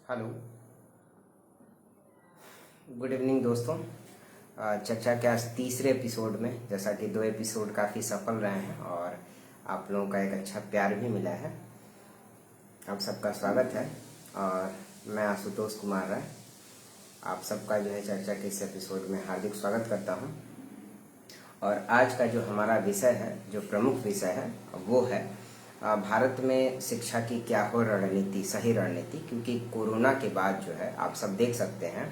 Hello. Good evening दोस्तों। चर्चा के आज तीसरे एपिसोड में, जैसा कि दो एपिसोड काफ़ी सफल रहे हैं और आप लोगों का एक अच्छा प्यार भी मिला है, आप सबका स्वागत है। और मैं आशुतोष कुमार राय आप सबका जो है चर्चा के इस एपिसोड में हार्दिक स्वागत करता हूं। और आज का जो हमारा विषय है, जो प्रमुख विषय है, वो है भारत में शिक्षा की क्या हो रणनीति, सही रणनीति। क्योंकि कोरोना के बाद जो है आप सब देख सकते हैं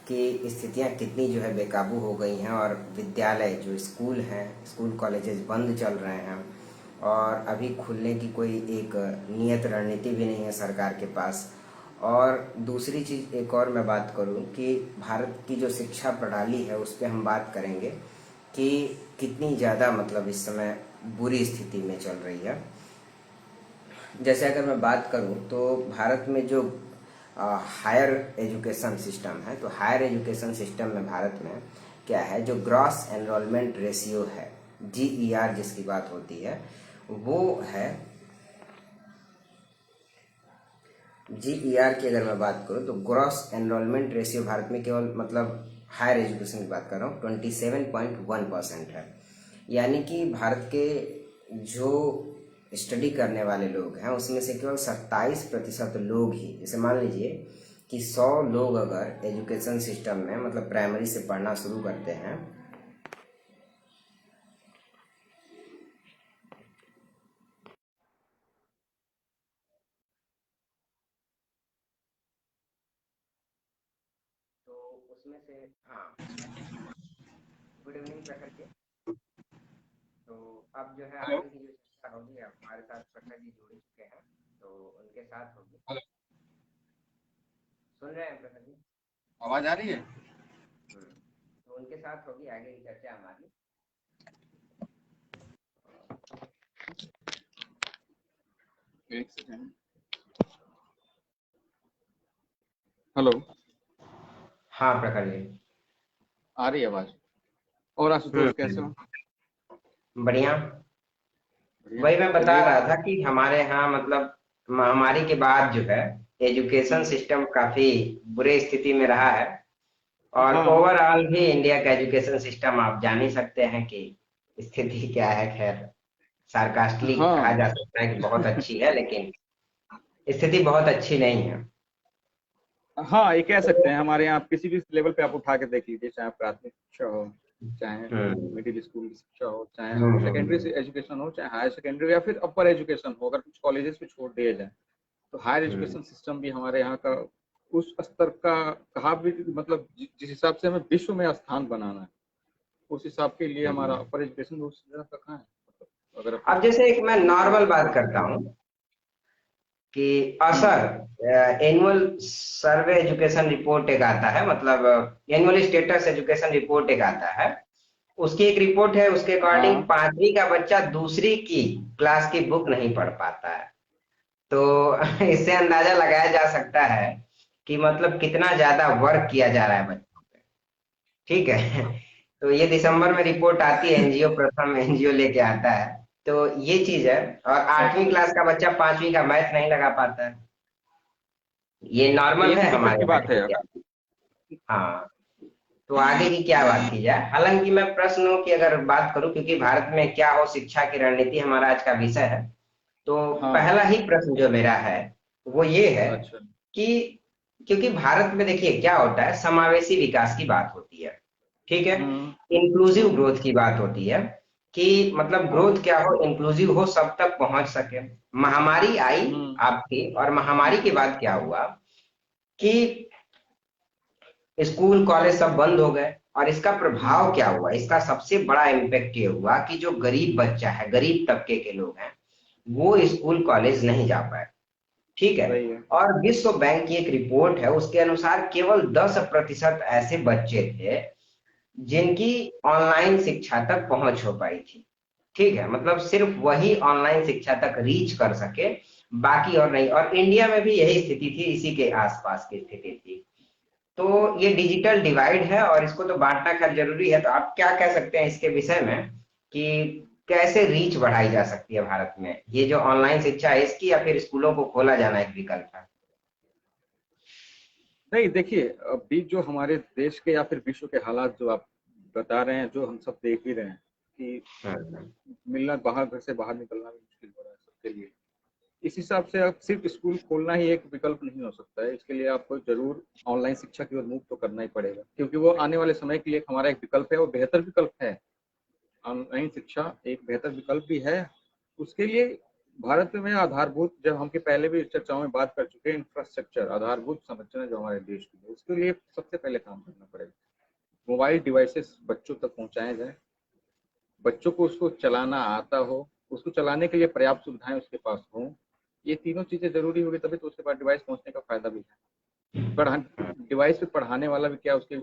कि स्थितियां कितनी जो है बेकाबू हो गई हैं और विद्यालय, जो स्कूल हैं, स्कूल कॉलेजेस बंद चल रहे हैं और अभी खुलने की कोई एक नियत रणनीति भी नहीं है सरकार के पास। और दूसरी चीज़ एक और मैं बात करूं कि भारत की जो शिक्षा प्रणाली है उस पर हम बात करेंगे कि कितनी ज़्यादा मतलब इस समय बुरी स्थिति में चल रही है। जैसे अगर मैं बात करूं तो भारत में जो हायर एजुकेशन सिस्टम है, तो हायर एजुकेशन सिस्टम में भारत में क्या है, जो ग्रॉस एनरोलमेंट रेशियो है, GER जिसकी बात होती है, वो है GER की अगर मैं बात करूं तो ग्रॉस एनरोलमेंट रेशियो भारत में केवल मतलब हायर एजुकेशन की बात कर रहा हूँ 27.1% है। यानी कि भारत के जो स्टडी करने वाले लोग हैं उसमें से केवल 27% लोग ही, जैसे मान लीजिए कि 100 लोग अगर एजुकेशन सिस्टम में मतलब प्राइमरी से पढ़ना शुरू करते हैं तो उसमें से, हाँ, गुड इवनिंग प्रखर जी। तो अब जो है हेलो। आगे की जो चर्चा होगी, अब हमारे साथ प्रखर जी जुड़ चुके हैं तो उनके साथ होगी। हेलो। सुन रहे हैं प्रखर जी? आवाज आ रही है? तो उनके साथ होगी आगे की चर्चा हमारी। एक सेकेंड। हेलो। हाँ प्रखर जी। आ रही है आवाज? और आशुतोष कैसे हो? बढ़िया। बढ़िया, वही मैं बता चलिए। रहा था कि हमारे यहाँ मतलब महामारी के बाद जो है एजुकेशन हम्म। सिस्टम काफी बुरे स्थिति में रहा है। और हाँ। ओवरऑल भी इंडिया का एजुकेशन सिस्टम आप जान ही सकते हैं कि स्थिति क्या है। खैर, सार्कास्टिकली कहा हाँ। जा सकता है कि बहुत अच्छी है, लेकिन स्थिति बहुत अच्छी नहीं है। हाँ, ये कह सकते तो हैं। हमारे यहाँ आप किसी भी लेवल पे आप उठा के देख लीजिए, चाहे प्राथमिक शिक्षा हो, चाहे हम्म मिडिल स्कूल की शिक्षा हो, चाहे सेकेंडरी हम्म एजुकेशन हो, चाहे हायर सेकेंडरी या फिर अपर एजुकेशन हो, अगर कुछ कॉलेजेस भी छोड़ दिए जाए तो हायर हम्म एजुकेशन सिस्टम भी हमारे यहाँ का उस स्तर का कहा भी, मतलब जिस हिसाब से हमें विश्व में स्थान बनाना है उस हिसाब के लिए हमारा हम्म। अपर एजुकेशन उस जगह का कहाँ है, मतलब अगर अब अपने जैसे एक मैं नॉर्मल बात देखें करता तो। हूँ कि हम्म। असर एनुअल सर्वे एजुकेशन रिपोर्ट एक आता है, मतलब एनुअल स्टेटस एजुकेशन रिपोर्ट एक आता है। उसकी एक रिपोर्ट है, उसके अकॉर्डिंग हाँ। 5वीं का बच्चा दूसरी की क्लास की बुक नहीं पढ़ पाता है। तो इससे अंदाजा लगाया जा सकता है कि मतलब कितना ज्यादा वर्क किया जा रहा है बच्चों पे। ठीक है। तो ये दिसंबर में रिपोर्ट आती है, एनजीओ प्रथम एनजीओ लेके आता है। तो ये चीज है। और 8वीं अच्छा, क्लास का बच्चा 5वीं का मैथ नहीं लगा पाता है। ये नॉर्मल ये तो है दिक्कत हमारे की यहाँ बात की है। क्या। हाँ। तो आगे की क्या बात की जाए, हालांकि मैं प्रश्नों की अगर बात करूं, क्योंकि भारत में क्या हो शिक्षा की रणनीति हमारा आज का विषय है, तो हाँ। पहला ही प्रश्न जो मेरा है वो ये है अच्छा। कि क्योंकि भारत में देखिए क्या होता है, समावेशी विकास की बात होती है। ठीक है। हम्म। इंक्लूसिव हम्म। ग्रोथ की बात होती है कि मतलब हाँ। ग्रोथ क्या हो, इंक्लूसिव हो, सब तक पहुंच सके। महामारी आई हम्म। आपकी, और महामारी के बाद क्या हुआ कि स्कूल कॉलेज सब बंद हो गए। और इसका प्रभाव हम्म। क्या हुआ, इसका सबसे बड़ा इम्पेक्ट ये हुआ कि जो गरीब बच्चा है, गरीब तबके के लोग हैं, वो स्कूल कॉलेज नहीं जा पाए। ठीक है। सही है। और विश्व बैंक की एक रिपोर्ट है, उसके अनुसार केवल 10% ऐसे बच्चे थे जिनकी ऑनलाइन शिक्षा तक पहुंच हो पाई थी। ठीक है, मतलब सिर्फ वही ऑनलाइन शिक्षा तक रीच कर सके, बाकी और नहीं। और इंडिया में भी यही स्थिति थी, इसी के आसपास की स्थिति थी। तो ये डिजिटल डिवाइड है और इसको तो बांटना खैर जरूरी है। तो आप क्या कह सकते हैं इसके विषय में कि कैसे रीच बढ़ाई जा सकती है भारत में, ये जो ऑनलाइन शिक्षा है इसकी, या फिर स्कूलों को खोला जाना एक विकल्प है? नहीं देखिए, अभी जो हमारे देश के या फिर विश्व के हालात जो आप बता रहे हैं, जो हम सब देख ही रहे हैं कि हम्म, मिलना, बाहर घर से बाहर निकलना भी मुश्किल हो रहा है सबके लिए। इस हिसाब से अब सिर्फ स्कूल खोलना ही एक विकल्प नहीं हो सकता है। इसके लिए आपको जरूर ऑनलाइन शिक्षा की ओर मूव तो करना ही पड़ेगा, क्योंकि वो आने वाले समय के लिए हमारा एक विकल्प है, वो बेहतर विकल्प है। ऑनलाइन शिक्षा एक बेहतर विकल्प भी है। उसके लिए भारत में आधारभूत, जब हम के पहले भी चर्चाओं में बात कर चुके हैं, इंफ्रास्ट्रक्चर, आधारभूत संरचना जो हमारे देश की है, उसके लिए सबसे पहले काम करना पड़ेगा। मोबाइल डिवाइसेस बच्चों तक पहुंचाए जाए, बच्चों को उसको चलाना आता हो, उसको चलाने के लिए पर्याप्त सुविधाएं उसके पास हों। ये तीनों चीजें जरूरी होगी, तभी तो उसके पास डिवाइस पहुंचने का फायदा भी है। पढ़ा डिवाइस पे पढ़ाने वाला भी क्या उसके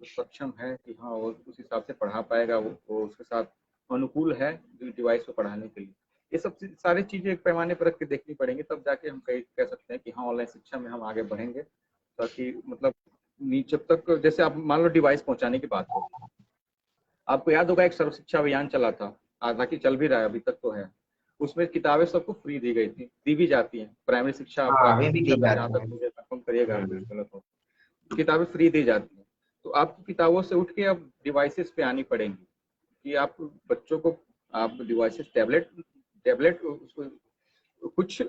सक्षम है कि हाँ वो उस हिसाब से पढ़ा पाएगा, वो उसके साथ अनुकूल है डिवाइस को पढ़ाने के लिए। ये सब सारी चीजें एक पैमाने पर रख के देखनी पड़ेंगी, तब जाके हम कह सकते हैं कि हाँ ऑनलाइन शिक्षा में हम आगे बढ़ेंगे। ताकि मतलब जब तक, जैसे आप मान लो डिवाइस पहुंचाने की बात हो, आपको याद होगा एक सर्व शिक्षा अभियान चला था, हालांकि चल भी रहा है, अभी तक तो है। उसमें किताबें सबको फ्री दी गई थी, दी भी जाती हैं। प्राइमरी शिक्षा, हाँ अभी प्राथमिक भी शिक्षा दी में जहाँ जाती तक है। मुझे कंफर्म करिएगा आप कुछ हम्म, गलत हो, किताबें फ्री दी जाती हैं। तो आपको किताबों से उठ के अब डिवाइसेस पे आनी पड़ेंगी कि आप बच्चों को, आप डिवाइसेस, टैबलेट टैबलेट उसको कुछ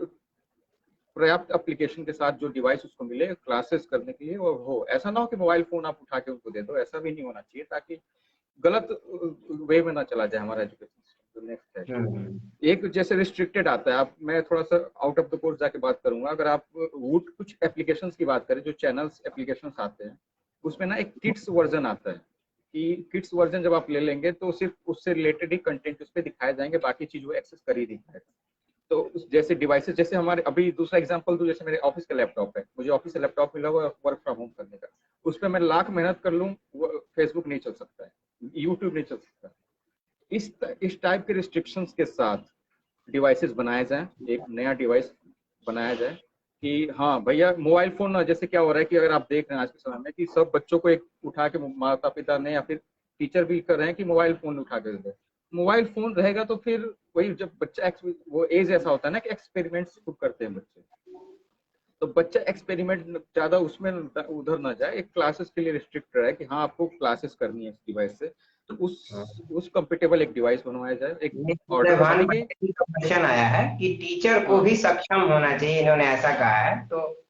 पर्याप्त एप्लीकेशन के साथ जो डिवाइस उसको मिले क्लासेस करने के लिए, और हो ऐसा ना हो कि मोबाइल फोन आप उठा के उनको दे दो, ऐसा भी नहीं होना चाहिए, ताकि गलत वे में ना चला जाए हमारा एजुकेशन सिस्टम। जो नेक्स्ट है, हम्म, एक जैसे रिस्ट्रिक्टेड आता है, आप, मैं थोड़ा सा आउट ऑफ द कोर्स जाके बात करूंगा। अगर आप वूट कुछ एप्लीकेशंस की बात करें, जो चैनल्स एप्लीकेशंस आते हैं, उसमें ना एक किड्स वर्जन आता है कि किड्स वर्जन जब आप ले लेंगे तो सिर्फ उससे रिलेटेड ही कंटेंट उस पर दिखाए जाएंगे, बाकी चीज वो एक्सेस कर ही नहीं पाएगा। तो जैसे डिवाइसेस, जैसे हमारे, अभी दूसरा एग्जांपल दूं, जैसे मेरे ऑफिस का लैपटॉप है, मुझे ऑफिस से लैपटॉप मिला हुआ है वर्क फ्रॉम होम करने का, उस पर मैं लाख मेहनत कर लूँ, फेसबुक नहीं चल सकता है, यूट्यूब नहीं चल सकता। इस टाइप के रिस्ट्रिक्शंस के साथ डिवाइसेस बनाए जाएं, एक नया डिवाइस बनाया जाए कि हाँ भैया मोबाइल फोन, जैसे क्या हो रहा है कि अगर आप देख रहे हैं आज के समय में कि सब बच्चों को एक उठा के, माता पिता ने या फिर टीचर भी कर रहे हैं कि मोबाइल फोन उठा के दे। मोबाइल फोन रहेगा तो फिर वही, जब बच्चा वो एज ऐसा होता है ना कि एक्सपेरिमेंट्स खूब करते हैं बच्चे, तो बच्चा एक्सपेरिमेंट ज्यादा उसमें उधर ना जाए, एक क्लासेस के लिए रिस्ट्रिक्ट रहे कि हाँ आपको क्लासेस करनी है इस डिवाइस से, तो उस कंपेटेबल एक डिवाइस बनवाया जाए, एक ऑर्डर, जैसे भानु देखिए भाई का क्वेश्चन आया है कि टीचर को हाँ, भी सक्षम होना चाहिए, इन्होंने ऐसा कहा है तो।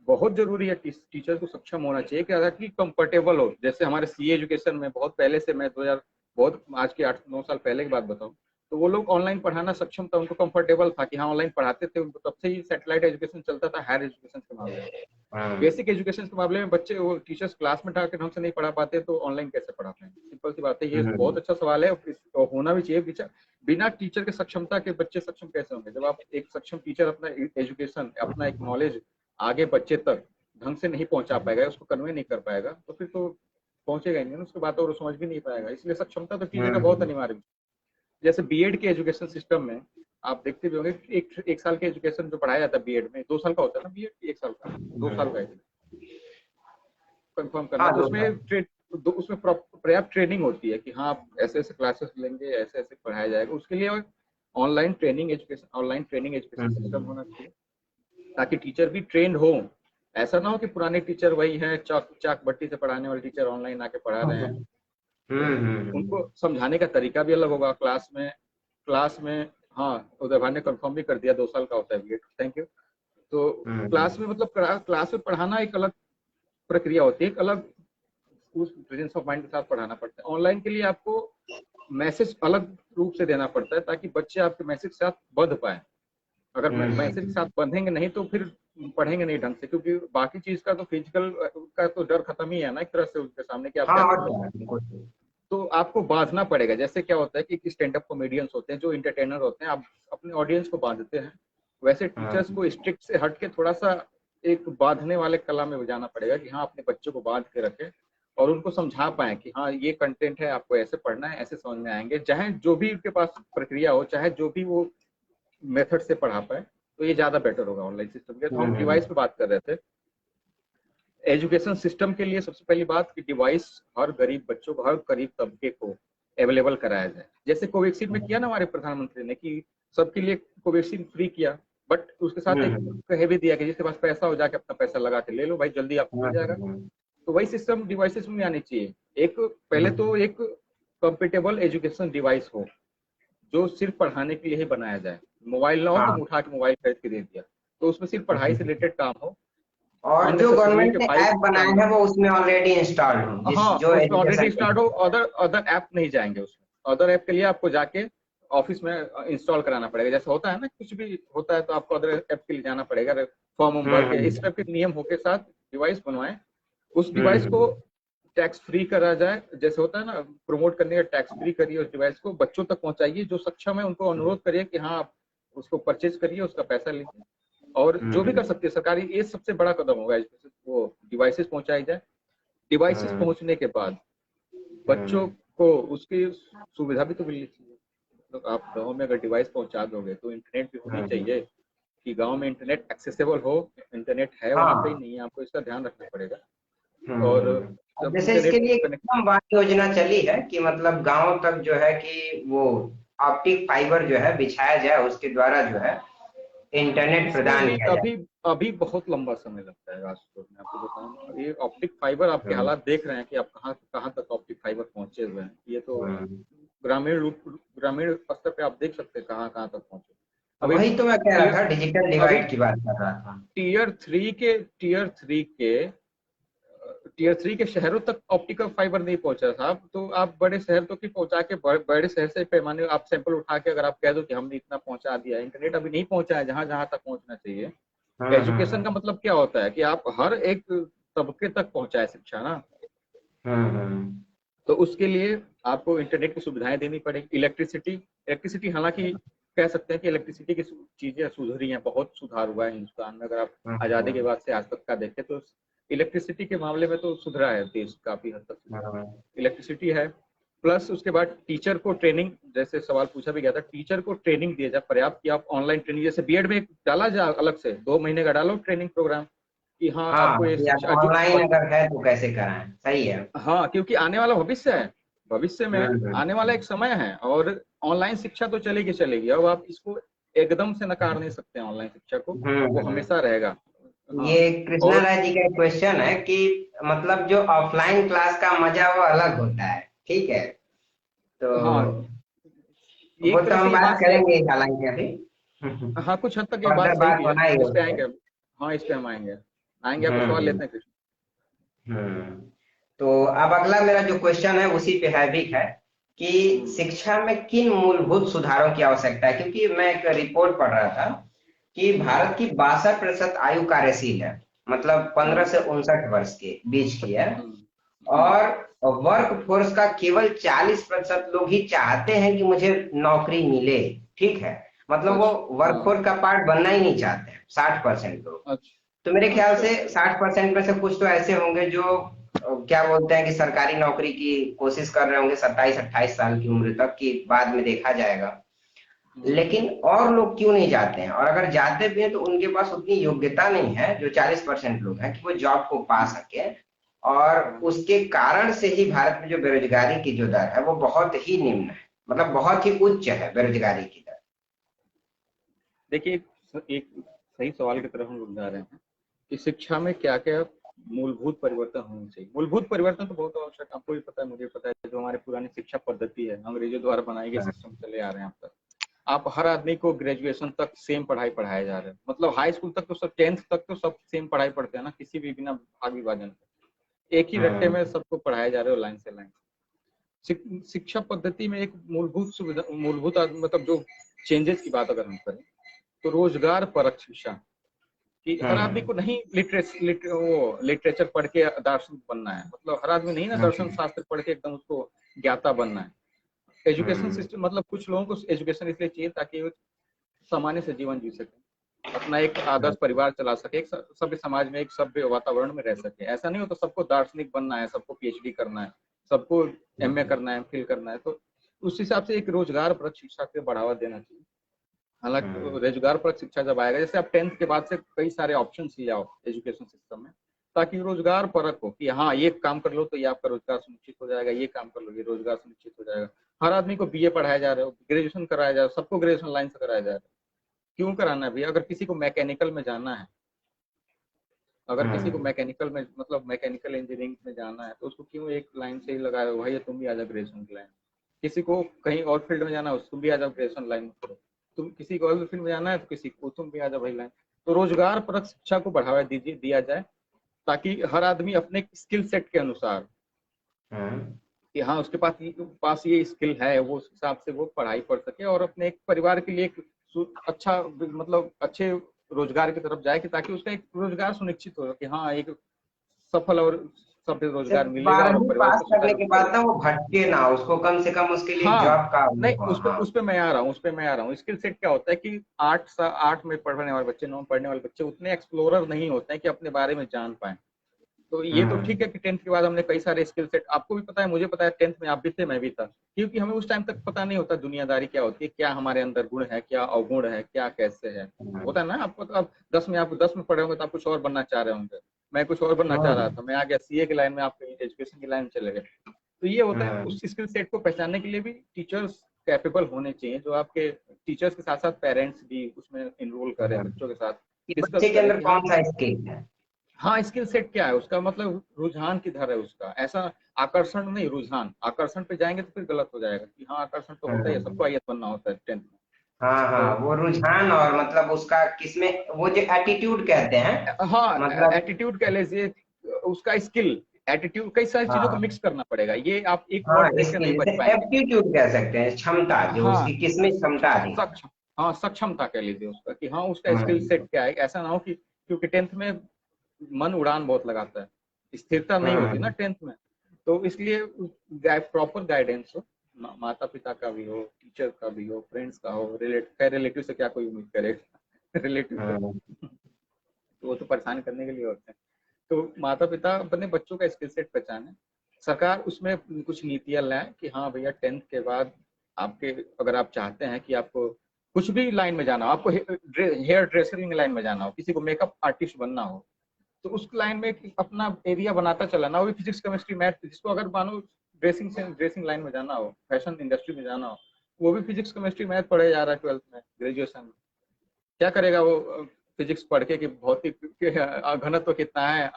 बहुत जरूरी है टीचर को सक्षम होना चाहिए कि अगर कि कंफर्टेबल हो। जैसे हमारे सीए एजुकेशन में बहुत पहले से, मैं 2000, बहुत आज के 8-9 साल पहले की बात बताऊं, तो वो लोग ऑनलाइन पढ़ाना सक्षम था, उनको कंफर्टेबल था कि हाँ ऑनलाइन पढ़ाते थे, उनको तब से ही सैटेलाइट एजुकेशन चलता था हायर एजुकेशन के मामले में। हाँ, बेसिक एजुकेशन के मामले में बच्चे, वो टीचर्स क्लास में ढंग से नहीं पढ़ा पाते तो ऑनलाइन कैसे पढ़ा पाएंगे? सिंपल सी बात है, ये बहुत हम्म, अच्छा सवाल है, और होना भी चाहिए। बिना टीचर के सक्षमता के बच्चे सक्षम कैसे होंगे? जब आप एक सक्षम टीचर अपना एजुकेशन, अपना एक नॉलेज आगे बच्चे तक ढंग से नहीं पहुंचा पाएगा, उसको कन्वे नहीं कर पाएगा, तो फिर तो पहुंचेगा ही नहीं ना उसके बाद, और वो समझ भी नहीं पाएगा। इसलिए सक्षमता तो टीचर का बहुत हम्म, अनिवार्य है। जैसे बीएड के एजुकेशन सिस्टम में आप देखते भी होंगे, एक साल के एजुकेशन जो पढ़ाया जाता है बीएड में, 2 साल का होता है ना बीएड, 1 साल का, 2 साल का है, कंफर्म करना। हाँ तो उसमें उसमें पर्याप्त ट्रेनिंग होती है कि हाँ आप ऐसे ऐसे क्लासेस लेंगे, ऐसे ऐसे पढ़ाया जाएगा। उसके लिए ऑनलाइन ट्रेनिंग एजुकेशन सिस्टम हम्म, होना चाहिए, ताकि टीचर भी ट्रेंड हो। ऐसा ना हो कि पुराने टीचर वही हैं, चाक चाक बट्टी से पढ़ाने वाले टीचर ऑनलाइन आके पढ़ा रहे हैं। उनको समझाने का तरीका भी अलग होगा क्लास में। हाँ, उदय भाई ने कंफर्म भी कर दिया, 2 साल का होता है बीएड, थैंक यू। तो क्लास में, मतलब क्लास में पढ़ाना एक अलग प्रक्रिया होती है, एक अलग उस प्रेजेंस ऑफ माइंड के साथ पढ़ाना पड़ता है। ऑनलाइन के लिए आपको मैसेज अलग रूप से देना पड़ता है, ताकि बच्चे आपके मैसेज के साथ बंध पाए। अगर मैसेज के साथ बंधेंगे नहीं तो फिर पढ़ेंगे नहीं ढंग से, क्योंकि बाकी चीज का तो फिजिकल का तो डर खत्म ही है ना एक तरह से उनके सामने कि आप हाँ क्या और कर रहे क्या हैं। है, बिल्कुल। तो आपको बांधना पड़ेगा। जैसे क्या होता है कि स्टैंड अप कॉमेडियंस होते हैं, जो इंटरटेनर होते हैं, आप अपने ऑडियंस को बांधते हैं, वैसे हाँ, टीचर्स को स्ट्रिक्ट से हट के थोड़ा सा एक बांधने वाले कला में जाना पड़ेगा कि हाँ अपने बच्चों को बांध के रखें, और उनको समझा पाए कि हाँ ये कंटेंट है, आपको ऐसे पढ़ना है, ऐसे समझ में आएंगे, चाहे जो भी उनके पास प्रक्रिया हो, चाहे जो भी वो मेथड से पढ़ा पाए, तो ये ज्यादा बेटर होगा ऑनलाइन सिस्टम के। तो हम डिवाइस पे बात कर रहे थे। एजुकेशन सिस्टम के लिए सबसे पहली बात कि डिवाइस हर गरीब बच्चों को, हर गरीब तबके को अवेलेबल कराया जाए। जैसे कोवैक्सीन में किया ना हमारे प्रधानमंत्री ने, कि सबके लिए कोवैक्सीन फ्री किया, बट उसके साथ एक हम्म कह भी दिया कि जिसके पास पैसा हो जाके अपना पैसा लगा के ले लो भाई, जल्दी आपको मिल जाएगा। हम्म तो वही सिस्टम डिवाइसेस में आनी चाहिए। एक पहले तो हम्म एक कंपेटेबल एजुकेशन डिवाइस हो जो सिर्फ पढ़ाने के लिए ही बनाया जाए। मोबाइल ना हो कि हाँ। उठा के मोबाइल खरीद के दे दिया, तो उसमें सिर्फ पढ़ाई से रिलेटेड काम हो। और जो अननेसेसरी गवर्नमेंट के ने फाइल ऐप बनाए काम ना हैं हो। वो उसमें ऑलरेडी इंस्टॉल्ड हो, जिस हाँ, जो उसमें ऑलरेडी एजुकेशन के स्टार्ट हो, लिए। अदर अदर ऐप नहीं जाएंगे उसमें। अदर ऐप के लिए आपको जाके ऑफिस में इंस्टॉल कराना पड़ेगा। जैसे होता है ना, कुछ भी होता है तो आपको अदर ऐप के लिए जाना पड़ेगा, फॉर्म भर के। इस टाइप के नियम हो के साथ डिवाइस बनवाएं। उस डिवाइस को हम्म टैक्स फ्री करा जाए, जैसे होता है ना प्रमोट करने का, टैक्स फ्री करिए उस डिवाइस को, बच्चों तक पहुंचाइए। जो सक्षम है उनको अनुरोध करिए कि हाँ आप उसको परचेज करिए, उसका पैसा लीजिए। और जो भी हम्म कर सकती है सरकारी, ये सबसे बड़ा कदम होगा, वो डिवाइसेस पहुंचाई जाए। डिवाइसेस हम्म पहुंचने के बाद बच्चों हम्म को उसकी सुविधा भी तो मिलनी चाहिए। तो आप गांव में अगर डिवाइस पहुंचा दोगे तो इंटरनेट भी होनी हम्म, चाहिए, कि गांव में इंटरनेट एक्सेसिबल हो। इंटरनेट है वहां पे ही हाँ। नहीं है, आपको इसका ध्यान रखना पड़ेगा। और अब जब जैसे इसके इंटरनेट लिए एक कनेक्ट, उत्तम बात योजना चली है कि मतलब गांव तक जो है कि वो ऑप्टिक फाइबर जो है बिछाया जाए, उसके द्वारा जो है इंटरनेट इसमें प्रदान भी किया जाए। अभी अभी बहुत लंबा समय लगता है राजकोट में, आपको बताऊं। ये ऑप्टिक फाइबर, आपके हम्म हालात देख रहे हैं कि आप कहाँ कहाँ तक ऑप्टिक फाइबर पहुंचे हुए हैं। ये तो हम्म। ग्रामीण रूप, ग्रामीण स्तर पे आप देख सकते हैं कहाँ कहाँ तक पहुंचे। अभी वही तो मैं कह रहा टीयर था, डिजिटल अभी डिवाइड की बात कर रहा था। टीयर थ्री के शहरों तक ऑप्टिकल फाइबर नहीं पहुंचा साहब। तो आप बड़े शहर तक ही पहुंचा के, बड़े शहर से पैमाने आप सैंपल उठा के अगर आप कह दो कि हमने इतना पहुंचा दिया, इंटरनेट अभी नहीं पहुंचा है जहां जहां तक पहुंचना चाहिए। एजुकेशन का हम्म। मतलब क्या होता है कि आप हर एक तबके तक पहुंचाए शिक्षा ना। हम्म। तो उसके लिए आपको इंटरनेट की सुविधाएं देनी पड़ेगी। इलेक्ट्रिसिटी, हालांकि कह सकते हैं कि इलेक्ट्रिसिटी की चीजें सुधरी हैं, बहुत सुधार हुआ है हिंदुस्तान में। अगर आप आजादी के बाद से आज तक का देखें तो इलेक्ट्रिसिटी के मामले में तो सुधरा है देश, काफी हद तक सुधरा। इलेक्ट्रिसिटी है, प्लस उसके बाद टीचर को ट्रेनिंग, जैसे सवाल पूछा भी गया था, टीचर को ट्रेनिंग दिया जाए पर्याप्त, कि आप ऑनलाइन ट्रेनिंग, जैसे बीएड में डाला जाए अलग से 2 महीने का डालो ट्रेनिंग प्रोग्राम, कि हाँ हाँ, आपको ये कि आप शिक्षा जो ऑनलाइन अगर है तो कैसे कराएं, सही है। हाँ, क्योंकि आने वाला भविष्य है, भविष्य में आने वाला एक हम्म। समय है, और ऑनलाइन शिक्षा तो चलेगी चलेगी। अब आप इसको एकदम से नकार नहीं सकते हैं ऑनलाइन शिक्षा को, वो हम्म। हमेशा रहेगा। हाँ, ये कृष्णा और राय जी का एक क्वेश्चन है कि मतलब जो ऑफलाइन क्लास का मजा वो अलग होता है, ठीक है। तो हाँ, वो एक तो तरह से हम ये बात बात सही करेंगे हालांकि अभी हाँ, कुछ हद तक ये बात फर्दर सही बात भी है, होना ही इस पे होगी। आएंगे। हाँ, इस पे हम आएंगे, आपको सवाल हम्म लेते हैं कृष्ण। हम्म। तो अब अगला मेरा जो क्वेश्चन है उसी पे हैवी है कि हम्म शिक्षा में किन मूलभूत सुधारों की आवश्यकता है, क्योंकि मैं एक रिपोर्ट पढ़ रहा था कि भारत की 62% आयु कार्यशील है, मतलब 15 से 59 वर्ष के बीच की है। हम्म और वर्क फोर्स का केवल 40% लोग ही चाहते हैं कि मुझे नौकरी मिले, ठीक है। मतलब वो अच्छा, वर्क हाँ, फोर्स का पार्ट बनना ही नहीं चाहते हैं 60% लोग। तो मेरे अच्छा, ख्याल अच्छा, से अच्छा। 60% में से कुछ तो ऐसे होंगे जो क्या बोलते हैं कि सरकारी नौकरी की कोशिश कर रहे होंगे 27-28 साल की उम्र तक, की बाद में देखा जाएगा। लेकिन हम्म और लोग क्यों नहीं जाते हैं, और अगर जाते भी हैं तो उनके पास उतनी योग्यता नहीं है जो 40% लोग हैं कि वो जॉब को पा हम्म, सके। और हाँ। उसके कारण से ही भारत में जो बेरोजगारी की जो दर है वो बहुत ही निम्न है, मतलब बहुत ही उच्च है बेरोजगारी की दर। देखिए, एक सही सवाल की तरफ हम लोग जा रहे हैं कि शिक्षा में क्या क्या मूलभूत परिवर्तन होने चाहिए। मूलभूत परिवर्तन तो बहुत आवश्यक, आपको भी पता है, मुझे पता है। जो हमारी पुरानी शिक्षा पद्धति है, अंग्रेजों द्वारा बनाए गए सिस्टम चले आ रहे हैं अब तक। आप हर आदमी को ग्रेजुएशन तक सेम पढ़ाई पढ़ाया जा रहा है, मतलब हाई स्कूल तक तो सब, 10th तक तो सब सेम पढ़ाई पढ़ते हैं ना, किसी भी बिना भाग विभाजन के। एक ही रट्टे में हम्म सबको पढ़ाया जा रहा है लाइन से लाइन। शिक्षा पद्धति में एक मूलभूत सुविधा, मूलभूत मतलब जो चेंजेस की बात अगर हम करें तो रोजगार परक शिक्षा, कि हर आदमी हम्म को नहीं लिटरेचर पढ़ के दार्शनिक बनना है, मतलब हर आदमी नहीं ना दर्शन हम्म शास्त्र पढ़ के एकदम उसको ज्ञाता बनना है। एजुकेशन हम्म सिस्टम, मतलब कुछ लोगों को एजुकेशन इसलिए चाहिए ताकि वो सामान्य से जीवन जी सके, अपना एक आदर्श परिवार चला सके, एक सभ्य समाज में, एक सभ्य वातावरण में रह सके। ऐसा नहीं हो तो सबको दार्शनिक बनना है, सबको पीएचडी करना है, सबको एमए करना है, फिल करना है। तो उस हिसाब से एक रोजगार परक शिक्षा को बढ़ावा देना चाहिए। हालांकि रोजगार परक शिक्षा जब आएगा, जैसे आप 10th के बाद से कई सारे ऑप्शन ले आओ एजुकेशन सिस्टम में, ताकि रोजगार परक हो कि हाँ ये काम कर लो तो ये आपका रोजगार सुनिश्चित हो जाएगा, ये काम कर लो ये रोजगार सुनिश्चित हो जाएगा। हर आदमी को बीए पढ़ाया जा रहा है, ग्रेजुएशन कराया जा रहा है, सबको ग्रेजुएशन लाइन से कराया जा रहा है। क्यों कराना है भैया? अगर किसी को मैकेनिकल में जाना है, अगर किसी को मैकेनिकल में मतलब मैकेनिकल इंजीनियरिंग में जाना है, तो उसको क्यों एक लाइन से ही लगाया हो, भाई तुम भी आ जाओ ग्रेजुएशन की लाइन। किसी को कहीं और फील्ड में जाना है, तुम भी आ जाओ ग्रेजुएशन लाइन में करो। तुम किसी को और फील्ड में जाना है, तो किसी को तुम भी आ जाओ भाई लाइन। तो रोजगार परक शिक्षा को बढ़ावा दीजिए, दिया जाए, ताकि हर आदमी अपने स्किल सेट के अनुसार कि हाँ उसके पास ये स्किल है, वो उस हिसाब से वो पढ़ाई पढ़ सके और अपने एक परिवार के लिए एक अच्छा मतलब अच्छे रोजगार की तरफ जाए, कि ताकि उसका एक रोजगार सुनिश्चित हो कि हाँ एक सफल और सभ्य रोजगार सिर्फ मिलेगा और 12वीं परिवार पास को करने सुचारू के रूप बाद चलेगा। ना वो भटके ना, उसको कम से कम उसके लिए एक हाँ जॉब का नहीं, वो, हाँ। उस पे मैं आ रहा हूँ, उस पे मैं आ रहा हूँ। स्किल सेट क्या होता है कि 8 में पढ़ने वाले बच्चे, 9 में पढ़ने वाले बच्चे उतने एक्सप्लोरर नहीं होते हैं कि अपने बारे में जान पाए। तो ये तो ठीक है कि 10th के बाद हमने कई सारे स्किल सेट, आपको भी पता है, मुझे पता है, 10th में आप भी थे, मैं भी था, क्योंकि हमें उस टाइम तक पता नहीं होता दुनियादारी क्या होती है, क्या हमारे अंदर गुण है, क्या अवगुण है, क्या कैसे है। होता है ना आपको, तो अब 10 में पढ़े होंगे तो आप कुछ और बनना चाह रहे होंगे, मैं कुछ और बनना चाह रहा था, मैं आ गया सीए की लाइन में, आप एजुकेशन की लाइन में चले गए। तो ये होता है, उस स्किल सेट को पहचानने के लिए भी टीचर्स कैपेबल होने चाहिए, जो आपके टीचर्स के साथ साथ पेरेंट्स भी उसमें इनरोल करें, बच्चों के साथ कि डिस्कस बच्चे के करें अंदर कि हाँ कौन सा स्किल है। हाँ स्किल सेट क्या है उसका, मतलब रुझान किधर है उसका, ऐसा आकर्षण नहीं, रुझान। आकर्षण पे जाएंगे तो फिर गलत हो जाएगा कि हाँ आकर्षण तो होता ही है, सबको आईएएस बनना होता है 10th में। हाँ हाँ, तो वो रुझान, और मतलब उसका किसमें, वो जो एटीट्यूड कहते हैं, हाँ मतलब। एटीट्यूड कह लीजिए, उसका स्किल, एटीट्यूड, कई सारी चीजों को हाँ मिक्स करना पड़ेगा, ये आप एक हाँ, वर्ड देख के स्किल नहीं बच जैसे पाएंगे। एप्टीट्यूड कह सकते हैं, क्षमता, जो हाँ उसकी किसमें क्षमता अधिक है। सक्षम, हाँ सक्षमता कह लीजिए उसका, कि हाँ उसका स्किल सेट हम्म क्या है। ऐसा ना हो कि, क्योंकि 10th में मन उड़ान बहुत लगाता है, स्थिरता नहीं होती ना हम्म 10th में। तो इसलिए प्रॉपर गाइडेंस हो, माता पिता का भी हो, टीचर का भी हो, फ्रेंड्स का हो, रिलेटिव से क्या कोई उम्मीद करेगा रिलेटिव से हम्म तो वो तो परेशान करने के लिए होते हैं। तो माता पिता अपने बच्चों का स्किल सेट पहचाने, सरकार उसमें कुछ नीतियां लाए कि हाँ भैया 10th के बाद आपके, अगर आप चाहते हैं कि आपको कुछ भी लाइन में जाना हो, आपको हेयर ड्रेसरिंग लाइन में जाना हो, किसी को मेकअप आर्टिस्ट बनना हो, तो उस लाइन में अपना एरिया बनाता चलाना, वो भी फिजिक्स केमिस्ट्री मैथ, जिसको अगर मानो ड्रेसिंग लाइन में जाना हो, फैशन इंडस्ट्री में जाना हो, वो भी फिजिक्स केमिस्ट्री मैथ पढ़े जा रहा है 12th में, ग्रेजुएशन में। क्या करेगा वो फिजिक्स पढ़ के कि भौतिक घनत्व कितना है,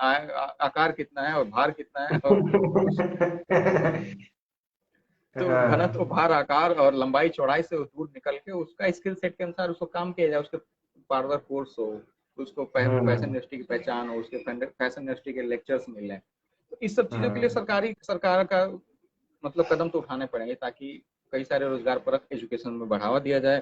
आकार कितना है और भार कितना है, और उस तो हाँ घनत्व, भार, आकार और लंबाई चौड़ाई से दूर निकल के उसका स्किल सेट के अनुसार उसको काम किया जाए, उसके पार्लर कोर्स हो, उसको फैशन हम्म इंडस्ट्री की पहचान हो, उसके फैशन इंडस्ट्री के लेक्चर्स मिले। तो इस सब चीजों के लिए हम्म सरकार का मतलब कदम तो उठाने पड़ेंगे, ताकि कई सारे रोजगार परक एजुकेशन में बढ़ावा दिया जाए।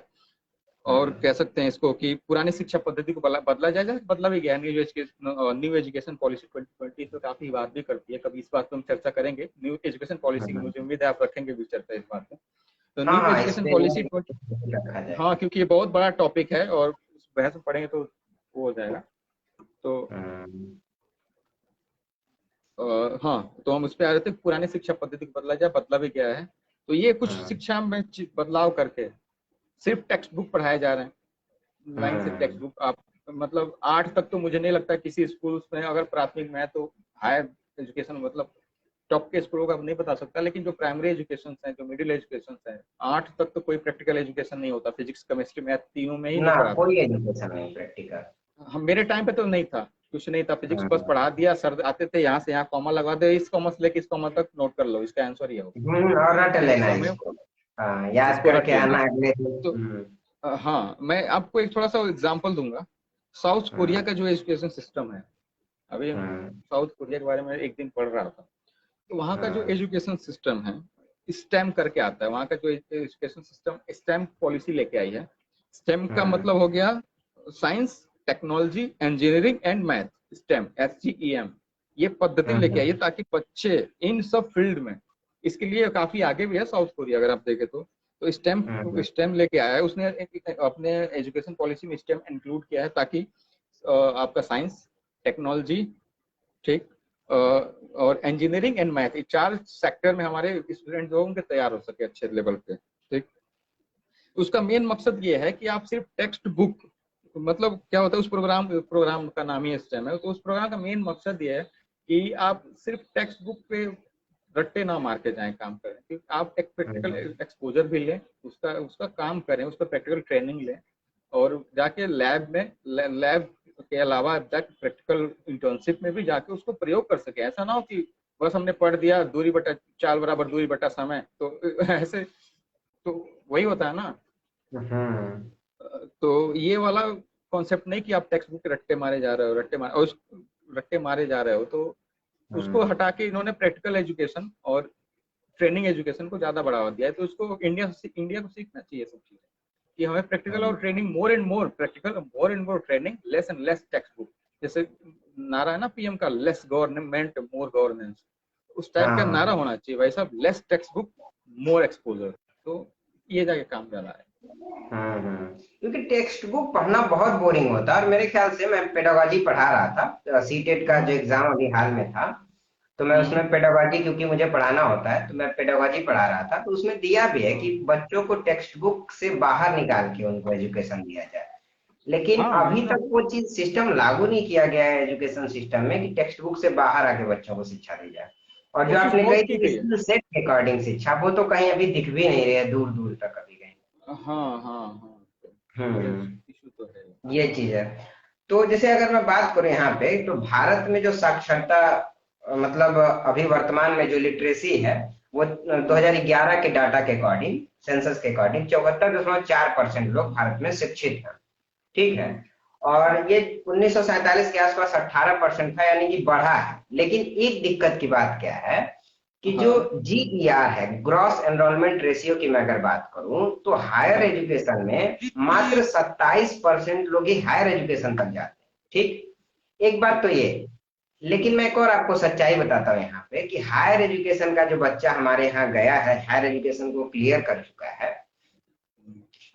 और हम्म। कह सकते हैं इसको कि पुरानी शिक्षा पद्धति को बदला जाए, जैसे बदला भी गया। न्यू एजुकेशन पॉलिसी 2020 तो काफी बात भी करती है, कभी इस बात पर हम चर्चा करेंगे, न्यू एजुकेशन पॉलिसी की मुझे उम्मीद है आप रखेंगे भी चर्चा इस बात पर। तो हाँ न्यू हाँ, इस एजुकेशन पे पॉलिसी, रखा हाँ जाएगा। क्योंकि ये बहुत बड़ा टॉपिक है और उस बहस में पढ़ेंगे तो वो हो जाएगा। तो हम्म हाँ, तो हम उस पर आ रहे थे, पुरानी शिक्षा पद्धति को बदला जाए, बदला भी गया है। तो ये कुछ हम्म शिक्षा में बदलाव करके सिर्फ टेक्स्ट बुक पढ़ाए जा रहे हैं, लाइन से टेक्स्ट हम्म बुक। आप मतलब 8 तक तो मुझे नहीं लगता किसी स्कूल में, अगर प्राथमिक में है तो हायर एजुकेशन, मतलब टॉप के स्कूलों का नहीं बता सकता, लेकिन जो प्राइमरी एजुकेशन है, जो मिडिल एजुकेशन है, 8 तक तो कोई प्रैक्टिकल एजुकेशन नहीं होता, फिजिक्स केमिस्ट्री मैथ तीनों में ही नहीं ना, पढ़ाते। कोई एजुकेशन नहीं प्रैक्टिकल। हम, मेरे टाइम पे तो नहीं था, कुछ नहीं था, फिजिक्स बस पढ़ा दिया, सर आते थे यहाँ से यहाँ कॉमा लगा दे, इस कॉमा से लेके इस कॉमा तक नोट कर लो, इसका आंसर ये हो। और रट फिजिक्स लेना में है हमें इसको। हाँ, याद इसको रट करके लेना आना है। अगले दिन। तो हाँ मैं आपको एक थोड़ा सा एग्जांपल दूंगा। साउथ कोरिया हम्म का जो एजुकेशन सिस्टम है, अभी हम हम्म साउथ कोरिया के बारे में एक दिन पढ़ रहा था, तो वहाँ का जो हम्म एजुकेशन सिस्टम है, स्टेम करके आता है, वहाँ का जो एजुकेशन सिस्टम स्टेम पॉलिसी लेके आई है। स्टेम का हम्म मतलब हो गया science, technology, engineering and math, stem, STEM। ये पद्धति लेके आई है हम्म ताकि बच्चे इन सब फील्ड में, इसके लिए काफी आगे भी है साउथ कोरिया अगर आप देखें तो स्टेम हम्म स्टेम लेके आया है उसने, अपने एजुकेशन पॉलिसी में स्टेम इंक्लूड किया है, ताकि आपका साइंस, टेक्नोलॉजी, ठीक, और इंजीनियरिंग एंड मैथ, 4 सेक्टर में हमारे स्टूडेंट जो उनके तैयार हो सके अच्छे लेवल पे, ठीक। उसका मेन मकसद ये है कि आप सिर्फ टेक्स्ट बुक, मतलब क्या होता है उस प्रोग्राम का नाम ही स्टेम है, तो उस प्रोग्राम का मेन मकसद ये है कि आप सिर्फ टेक्स्ट बुक पे रट्टे ना मार के जाएं, काम करें, कि आप एक प्रैक्टिकल हम्म एक्सपोजर भी लें, उसका उसका काम करें, उस पर प्रैक्टिकल ट्रेनिंग लें, और जाके लैब में लैब के अलावा जाके प्रैक्टिकल इंटर्नशिप में भी जाके उसको प्रयोग कर सके। ऐसा ना हो कि बस हमने पढ़ दिया दूरी बटा 4 बराबर दूरी बटा समय, तो ऐसे तो वही होता है ना। हम्म तो ये वाला कॉन्सेप्ट नहीं कि आप टेक्स्ट बुक के रट्टे मारे जा रहे हो, रट्टे मारे जा रहे हो, तो उसको हम्म हटा के इन्होंने प्रैक्टिकल एजुकेशन और ट्रेनिंग एजुकेशन को ज्यादा बढ़ावा दिया है। तो इसको इंडिया को सीखना चाहिए सब चीजें, कि हमें प्रैक्टिकल और training, more and more practical, more and more training, less and less text book. जैसे नारा है ना पीएम का, लेस गवर्नमेंट मोर गवर्नेंस, उस टाइप का नारा हाँ होना चाहिए भाई साहब, less text book more exposure. तो ये जाके काम कर रहा है। क्योंकि टेक्स्ट बुक पढ़ना बहुत बोरिंग होता है। और मेरे ख्याल से, मैं पेडागोजी पढ़ा रहा था, सीटेट का जो एग्जाम अभी हाल में था, तो मैं हम्म उसमें पेडागोजी, क्योंकि मुझे पढ़ाना होता है तो मैं पेडागोजी पढ़ा रहा था, तो उसमें दिया भी है हम्म। कि बच्चों को टेक्स्ट बुक से बाहर निकाल के उनको एजुकेशन दिया जाए। लेकिन हाँ अभी मतलब तक वो चीज सिस्टम लागू नहीं किया गया है एजुकेशन सिस्टम में, कि टेक्स्ट बुक से बाहर आके बच्चों को शिक्षा दी जाए। और जो कोशिश आपने कही बहुत की थी गई है। स्किल सेट के अकॉर्डिंग शिक्षा, वो तो कहीं अभी दिख भी नहीं रही है, दूर दूर तक अभी कहीं। हाँ हाँ हाँ, थोड़े हम्म इशू तो है। ये चीज है। तो जैसे अगर मैं बात करूं यहाँ पे, तो भारत में जो साक्षरता, मतलब अभी वर्तमान में जो लिटरेसी है, वो हम्म 2011 के डाटा के अकॉर्डिंग, सेंसस के अकॉर्डिंग 74.4% लोग भारत में शिक्षित हैं। ठीक है। हम्म और ये 1947 के आसपास 18% था, यानी कि बढ़ा है। लेकिन एक दिक्कत की बात क्या है, कि जो हाँ जीईआर है, ग्रॉस एनरोलमेंट रेशियो की मैं अगर बात करूं, तो हायर हाँ एजुकेशन में मात्र 27% लोग ही हायर एजुकेशन तक जाते हैं। ठीक, एक बात तो ये। लेकिन मैं एक और आपको सच्चाई बताता हूँ यहाँ पे, कि हायर एजुकेशन का जो बच्चा हमारे यहाँ गया है, हायर एजुकेशन को क्लियर कर चुका है,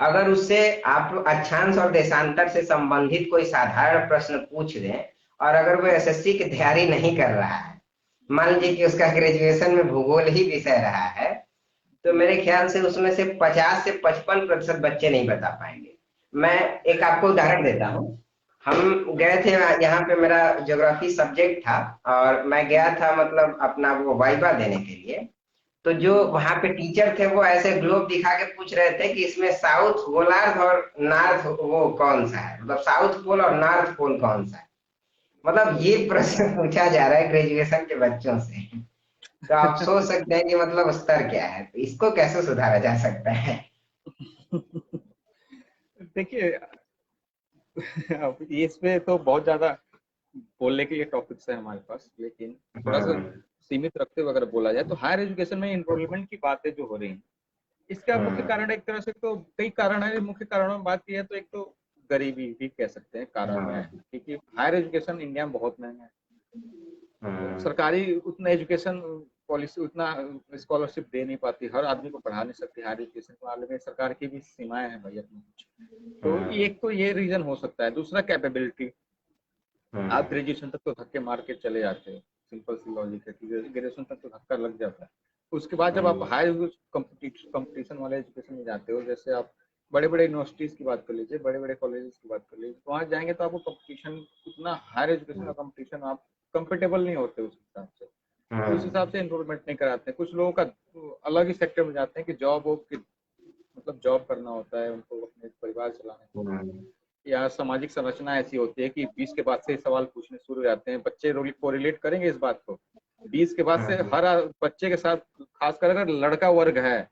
अगर उससे आप अक्षांश और देशांतर से संबंधित कोई साधारण प्रश्न पूछ दें, और अगर वो एसएससी की तैयारी नहीं कर रहा है, मान लीजिए कि उसका ग्रेजुएशन में भूगोल ही विषय रहा है, तो मेरे ख्याल से उसमें से 50 से 55% बच्चे नहीं बता पाएंगे। मैं एक आपको उदाहरण देता हूँ। हम गए थे यहाँ पे, मेरा ज्योग्राफी सब्जेक्ट था, और मैं गया था मतलब अपना वो वाइवा देने के लिए। तो जो वहां पे टीचर थे, वो ऐसे ग्लोब दिखा के पूछ रहे थे कि इसमें साउथ गोलार्ध और नॉर्थ वो कौन सा है, मतलब साउथ पोल और नॉर्थ पोल कौन सा है। मतलब ये प्रश्न पूछा जा रहा है ग्रेजुएशन के बच्चों से। तो आप सोच सकते हैं कि मतलब स्तर क्या है, तो इसको कैसे सुधारा जा सकता है। देखिए, अब इसमें तो बहुत ज्यादा बोलने के लिए टॉपिक्स है हमारे पास, लेकिन थोड़ा सा हम्म सीमित रखते हुए अगर बोला जाए, तो हायर एजुकेशन में एनरोलमेंट की बातें जो हो रही हैं, इसका मुख्य हम्म कारण, एक तरह से तो कई कारण है। मुख्य कारणों में बात की है तो एक तो गरीबी भी कह सकते हैं कारण में है, हम्म क्योंकि हायर एजुकेशन इंडिया में बहुत महंगा है। तो हम्म सरकारी उतना एजुकेशन पॉलिसी, उतना स्कॉलरशिप दे नहीं पाती, हर आदमी को पढ़ा नहीं सकती। हायर एजुकेशन के मामले में सरकार की भी सीमाएं हैं भाई अपनी कुछ। तो हम्म एक तो ये रीजन हो सकता है। दूसरा कैपेबिलिटी, आप हम्म ग्रेजुएशन तक तो धक्के मार के चले जाते हो, सिंपल सी लॉजिक है कि ग्रेजुएशन तक तो धक्का लग जाता है। उसके बाद जब आप हम्म हायर कंपटीशन वाले एजुकेशन में जाते हो, जैसे आप बड़े बड़े यूनिवर्सिटीज की बात कर लीजिए, बड़े बड़े कॉलेजेस की बात कर लीजिए, तो वहाँ जाएंगे तो आपको कंपटीशन, उतना हायर एजुकेशन का कंपटीशन, आप कंफर्टेबल नहीं होते उस हिसाब से। तो उस हिसाब से एनरोलमेंट नहीं कराते। कुछ लोगों का अलग ही सेक्टर में जाते हैं कि जॉब हो, मतलब जॉब करना होता है उनको, अपने परिवार चलाने होते हैं, हम्म या सामाजिक संरचना ऐसी होती है कि 20 के बाद से सवाल पूछने शुरू हो जाते हैं। बच्चे कोरिलेट करेंगे इस बात को। 20 के बाद से हम्म हर बच्चे के साथ, खासकर अगर लड़का वर्ग है,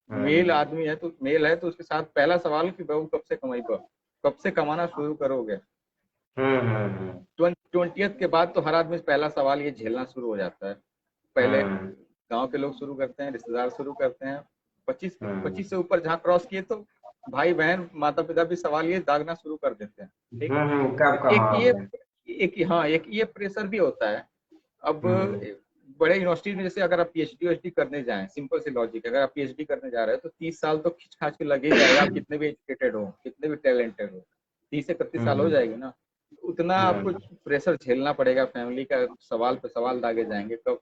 मेल आदमी है, तो मेल है, तो उसके साथ पहला सवाल कि बहू कब से कमाई पर, कब से कमाना शुरू करोगे। हम्म 20th के बाद तो हर आदमी पहला सवाल ये झेलना शुरू हो जाता है। पहले हम्म गांव के लोग शुरू करते हैं, रिश्तेदार शुरू करते हैं। 25 हम्म 25 से ऊपर जहाँ क्रॉस किए तो भाई बहन माता पिता भी सवाल ये दागना शुरू कर देते हैं। ठीक। तो कब एक ये, कमाओगे। हाँ, एक ये प्रेशर भी होता है। अब हम्म बड़े यूनिवर्सिटी में जैसे अगर आप पीएचडी वीएचडी करने जाएं, सिंपल सी लॉजिक, अगर आप पीएचडी करने जा रहे हैं तो 30 साल तो खिंच खाच के लग ही जाएगा, आप कितने भी एजुकेटेड हो, कितने भी टैलेंटेड हो, 30 से 31 साल हो हम्म जाएगी ना। उतना आपको हम्म प्रेशर झेलना पड़ेगा, फैमिली का सवाल पे सवाल दागे जाएंगे, कब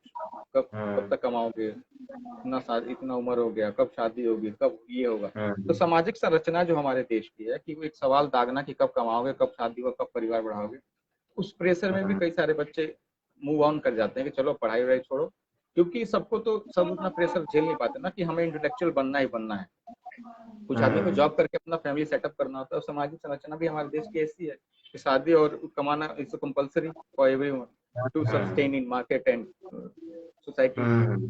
कब कब हम्म तक कमाओगे, इतना शादी, इतना उम्र हो गया, कब शादी होगी, कब ये होगा। तो हम्म सामाजिक संरचना जो हमारे देश की है, कि वो एक सवाल दागना कि कब कमाओगे, कब शादी होगा, कब परिवार बढ़ाओगे, उस प्रेशर में भी हम्म कई सारे बच्चे मूव ऑन कर जाते हैं कि चलो पढ़ाई वढ़ाई छोड़ो। क्योंकि सबको तो सब उतना प्रेशर झेल नहीं पाते ना कि हमें इंटेलेक्चुअल बनना ही बनना है। कुछ आदमी को जॉब करके अपना फैमिली सेटअप करना होता है। और सामाजिक संरचना भी हमारे देश की ऐसी है कि शादी और कमाना is compulsory for everyone to sustain in market and society.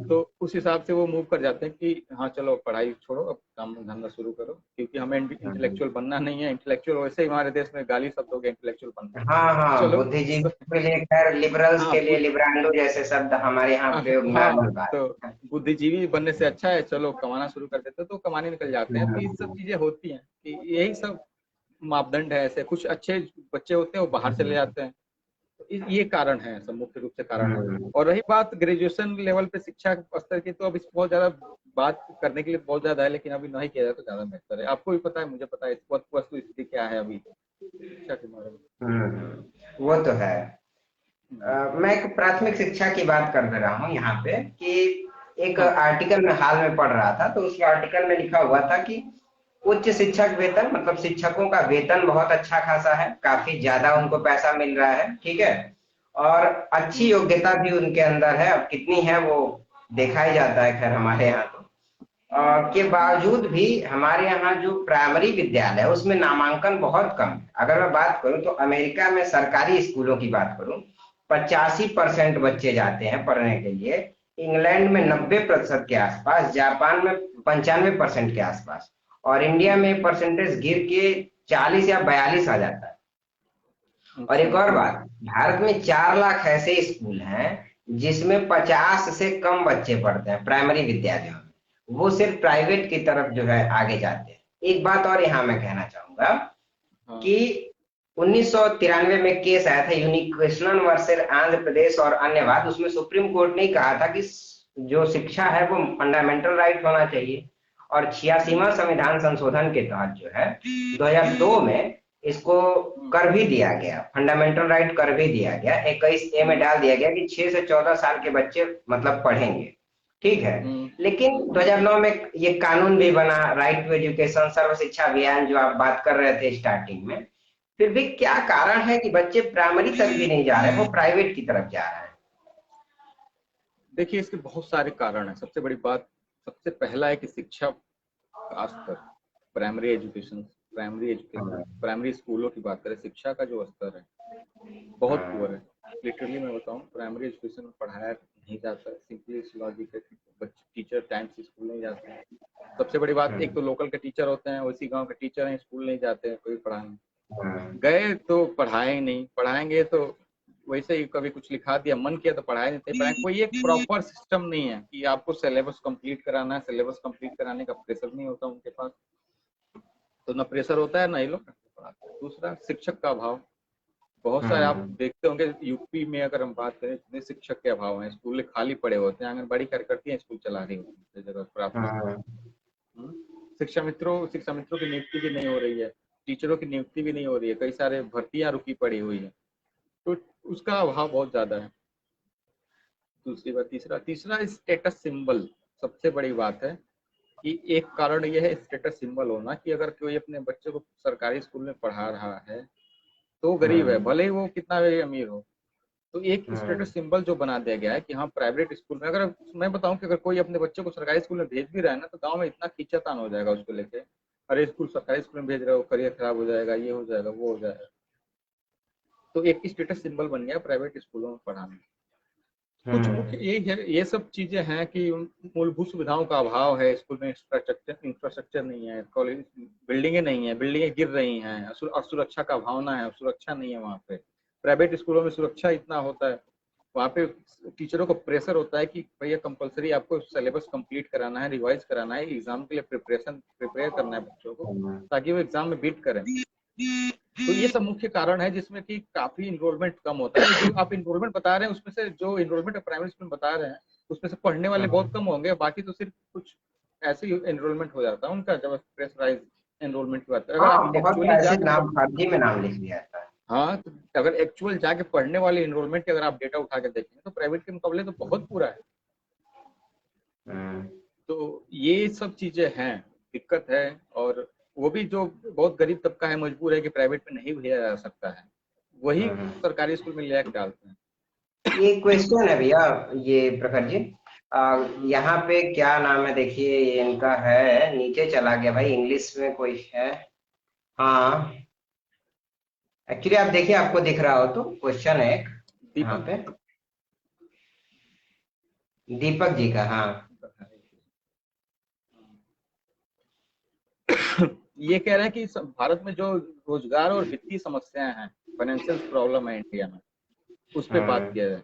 तो उस हिसाब से वो मूव कर जाते हैं कि हाँ चलो पढ़ाई छोड़ो, अब काम धंधा शुरू करो, क्योंकि हमें इंटेलेक्चुअल बनना नहीं है। इंटेलेक्चुअल वैसे ही हमारे देश में गाली शब्द हो गया इंटेलेक्चुअल बनना। हाँ हाँ, चलो बुद्धिजीवी के लिए खैर, लिबरल्स हाँ के लिए लिब्रांडो जैसे शब्द हमारे यहाँ पे हाँ, नॉर्मल बात तो बुद्धिजीवी बनने से अच्छा है चलो कमाना शुरू कर देते, तो कमाने निकल जाते हैं। तो ये सब है। चीजें होती हैं कि यही सब मापदंड है। ऐसे कुछ अच्छे बच्चे होते हैं वो बाहर चले जाते हैं। तो ये कारण है, सब मुख्य रूप से कारण है। और रही बात ग्रेजुएशन लेवल पे शिक्षा स्तर की, तो अब इस बहुत ज्यादा बात करने के लिए बहुत ज्यादा है, लेकिन अभी नहीं किया जाए तो ज्यादा बेहतर है। आपको भी पता है, मुझे पता है इस वस्तु स्थिति क्या है अभी शिक्षा के बारे में। वो तो है। मैं एक प्राथमिक शिक्षा की बात कर दे रहा हूँ यहाँ पे कि एक हाँ आर्टिकल में हाल में पढ़ रहा था, तो उस आर्टिकल में लिखा हुआ था कि उच्च शिक्षक वेतन, मतलब शिक्षकों का वेतन बहुत अच्छा खासा है, काफी ज्यादा उनको पैसा मिल रहा है, ठीक है, और अच्छी योग्यता भी उनके अंदर है। अब कितनी है वो देखा ही जाता है, खैर हमारे यहाँ तो। के बावजूद भी हमारे यहाँ जो प्राइमरी विद्यालय है उसमें नामांकन बहुत कम है। अगर मैं बात करूं तो अमेरिका में सरकारी स्कूलों की बात करूं, 85% बच्चे जाते हैं पढ़ने के लिए, इंग्लैंड में 90% के आसपास, जापान में 95% के आसपास, और इंडिया में परसेंटेज गिर के 40 या 42 आ जाता है। और एक और बात, भारत में 4 लाख ऐसे स्कूल हैं जिसमें 50 से कम बच्चे पढ़ते हैं प्राइमरी विद्यालयों में, वो सिर्फ प्राइवेट की तरफ जो है आगे जाते हैं। एक बात और यहाँ मैं कहना चाहूंगा कि 1993 में केस आया था यूनिक्वेशनल वर्सेस आंध्र प्रदेश और अन्यवाद, उसमें सुप्रीम कोर्ट ने कहा था कि जो शिक्षा है वो फंडामेंटल राइट होना चाहिए, और 86वां संविधान संशोधन के तहत जो है 2002 में इसको कर भी दिया गया, फंडामेंटल राइट कर भी दिया गया, 21A में डाल दिया गया कि 6 से 14 साल के बच्चे मतलब पढ़ेंगे, ठीक है। लेकिन 2009 में ये कानून भी बना, राइट टू एजुकेशन, सर्व शिक्षा अभियान, जो आप बात कर रहे थे स्टार्टिंग में। फिर भी क्या कारण है कि बच्चे प्राइमरी तक भी नहीं जा रहे, वो प्राइवेट की तरफ जा रहे हैं? देखिए, इसके बहुत सारे कारण हैं। सबसे बड़ी बात, सबसे पहला है कि शिक्षा का स्तर, प्राइमरी एजुकेशन, प्राइमरी स्कूलों की बात करें, शिक्षा का जो स्तर है बहुत पुअर है। लिटरली मैं बताऊं, प्राइमरी एजुकेशन में पढ़ाया नहीं जाता है। सिंपली इस लॉजिक है कि बच्चे टीचर टाइम से स्कूल नहीं जाते हैं। सबसे बड़ी बात, एक तो लोकल के टीचर होते हैं, उसी गांव के टीचर हैं, स्कूल नहीं जाते हैं, कोई पढ़ाने गए तो पढ़ाए ही नहीं, पढ़ाएंगे तो वैसे ही कभी कुछ लिखा दिया, मन किया तो पढ़ाए नहीं पढ़ाएंगे। कोई एक प्रॉपर सिस्टम नहीं है कि आपको सिलेबस कंप्लीट कराना है। सिलेबस कंप्लीट कराने का प्रेशर नहीं होता उनके पास, तो ना प्रेशर होता है ना ये लोग पढ़ाते हैं। दूसरा, शिक्षक का अभाव। बहुत सारे आप देखते होंगे यूपी में, अगर हम बात करें, इतने शिक्षक के अभाव हैं, स्कूल खाली पड़े होते हैं, आंगनबाड़ी कार्यकर्ती हैं स्कूल चला रही होती है जगह प्राप्त। शिक्षा मित्रों की नियुक्ति भी नहीं हो रही है, टीचरों की नियुक्ति भी नहीं हो रही है, कई सारे भर्तियां रुकी पड़ी हुई है, तो उसका अभाव बहुत ज्यादा है। दूसरी बात, तीसरा स्टेटस सिंबल। सबसे बड़ी बात है कि एक कारण यह है स्टेटस सिंबल होना, कि अगर कोई अपने बच्चे को सरकारी स्कूल में पढ़ा रहा है तो गरीब है, भले ही वो कितना भी अमीर हो, तो एक स्टेटस सिंबल जो बना दिया गया है कि हाँ प्राइवेट स्कूल में, अगर मैं बताऊं कि अगर कोई अपने बच्चे को सरकारी स्कूल में भेज भी रहा है ना, तो गांव में इतना खींचातान हो जाएगा उसको लेके, अरे स्कूल सरकारी स्कूल में भेज रहे हो, करियर खराब हो जाएगा, ये हो जाएगा, वो हो जाएगा। तो एक स्टेटस सिंबल बन गया प्राइवेट स्कूलों में पढ़ाना। कुछ मुख्य ये सब चीजें हैं कि मूलभूत सुविधाओं का अभाव है, स्कूल में इंफ्रास्ट्रक्चर नहीं है, कॉलेज बिल्डिंगें नहीं है, बिल्डिंगें गिर रही हैं, असुरक्षा का भावना है, सुरक्षा नहीं है वहाँ पे। प्राइवेट स्कूलों में सुरक्षा इतना होता है, वहाँ पे टीचरों को प्रेशर होता है कि भैया कंपलसरी आपको सिलेबस कंप्लीट कराना है, रिवाइज कराना है, एग्जाम के लिए प्रिपेयर करना है बच्चों को, ताकि वो एग्जाम में बीट करें। तो ये सब मुख्य कारण है जिसमें कि काफी इनरोलमेंट कम होता है। जो आप इनरोलमेंट बता रहे हैं उसमें से, जो इनरोलमेंट प्राइमरी स्कूल में बता रहे हैं उसमें से पढ़ने वाले बहुत कम होंगे, बाकी तो सिर्फ कुछ ऐसे ही एनरोलमेंट हो जाता है उनका, जब प्रेशराइज एनरोलमेंट की बात करें। अगर आप बहुत एक्चुअली ऐसे जाके नाम फर्जी में नाम लिख दिया था। हाँ, तो अगर एक्चुअल जाके पढ़ने वाले एनरोलमेंट के अगर आप डेटा उठा के देखें तो प्राइवेट के मुकाबले तो बहुत पूरा है। तो ये सब चीजें हैं, दिक्कत है। और वो भी जो बहुत गरीब तबका है, मजबूर है कि प्राइवेट में नहीं भेजा जा सकता है, वही सरकारी स्कूल में ले आके डालते हैं। ये क्वेश्चन है भैया, ये प्रखर जी, यहाँ पे क्या नाम है, देखिए ये इनका है, नीचे चला गया भाई, इंग्लिश में कोई है। हाँ, एक्चुअली आप देखिए, आपको दिख रहा हो तो क्वेश्चन है एक यहाँ दीपक पे, जी का। दीपक जी का, हाँ। ये कह रहे हैं कि भारत में जो रोजगार और वित्तीय समस्याएं हैं, फाइनेंशियल प्रॉब्लम है इंडिया में, उस पे बात हम्म, किया जाए।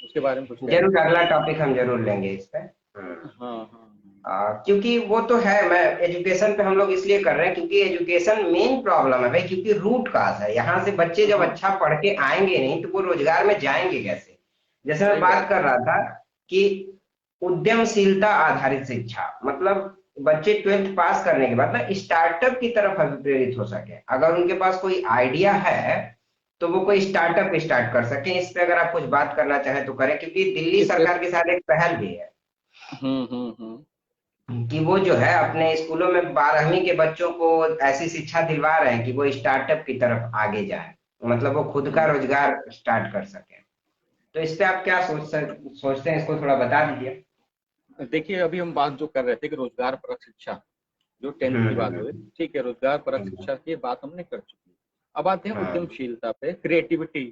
उसके बारे में कुछ कहना जरूर, चाहेंगे? अगला टॉपिक हम जरूर लेंगे इस पे। हाँ हाँ हाँ। क्योंकि वो तो है, मैं एजुकेशन पे हम लोग इसलिए कर रहे हैं क्योंकि एजुकेशन मेन प्रॉब्लम है भाई, क्योंकि रूट काज है, यहाँ से बच्चे जब हाँ, अच्छा पढ़ के आएंगे नहीं तो वो रोजगार में जाएंगे कैसे। जैसे मैं सही बात बात कर है। रहा था कि उद्यमशीलता आधारित शिक्षा, मतलब बच्चे 12th पास करने के बाद ना स्टार्टअप की तरफ अभिप्रेरित हो सके, अगर उनके पास कोई आइडिया है तो वो कोई स्टार्टअप स्टार्ट कर सके। इस पे अगर आप कुछ बात करना चाहें तो करें, क्योंकि दिल्ली इस पे सरकार के साथ एक पहल भी है हम्म। कि वो जो है अपने स्कूलों में 12वीं के बच्चों को ऐसी शिक्षा दिलवा रहे हैं कि वो स्टार्टअप की तरफ आगे जाए, मतलब वो खुद का हम्म। रोजगार स्टार्ट कर सके। तो इस पे आप क्या सोचते हैं, इसको थोड़ा बता दीजिए। देखिए, अभी हम बात जो कर रहे थे कि रोजगार परक शिक्षा, जो 10th की बात हुई, हम्म। ठीक है, रोजगार परक हम्म। शिक्षा की बात हमने कर चुकी है। अब आते हैं हाँ। उद्यमशीलता पे, क्रिएटिविटी,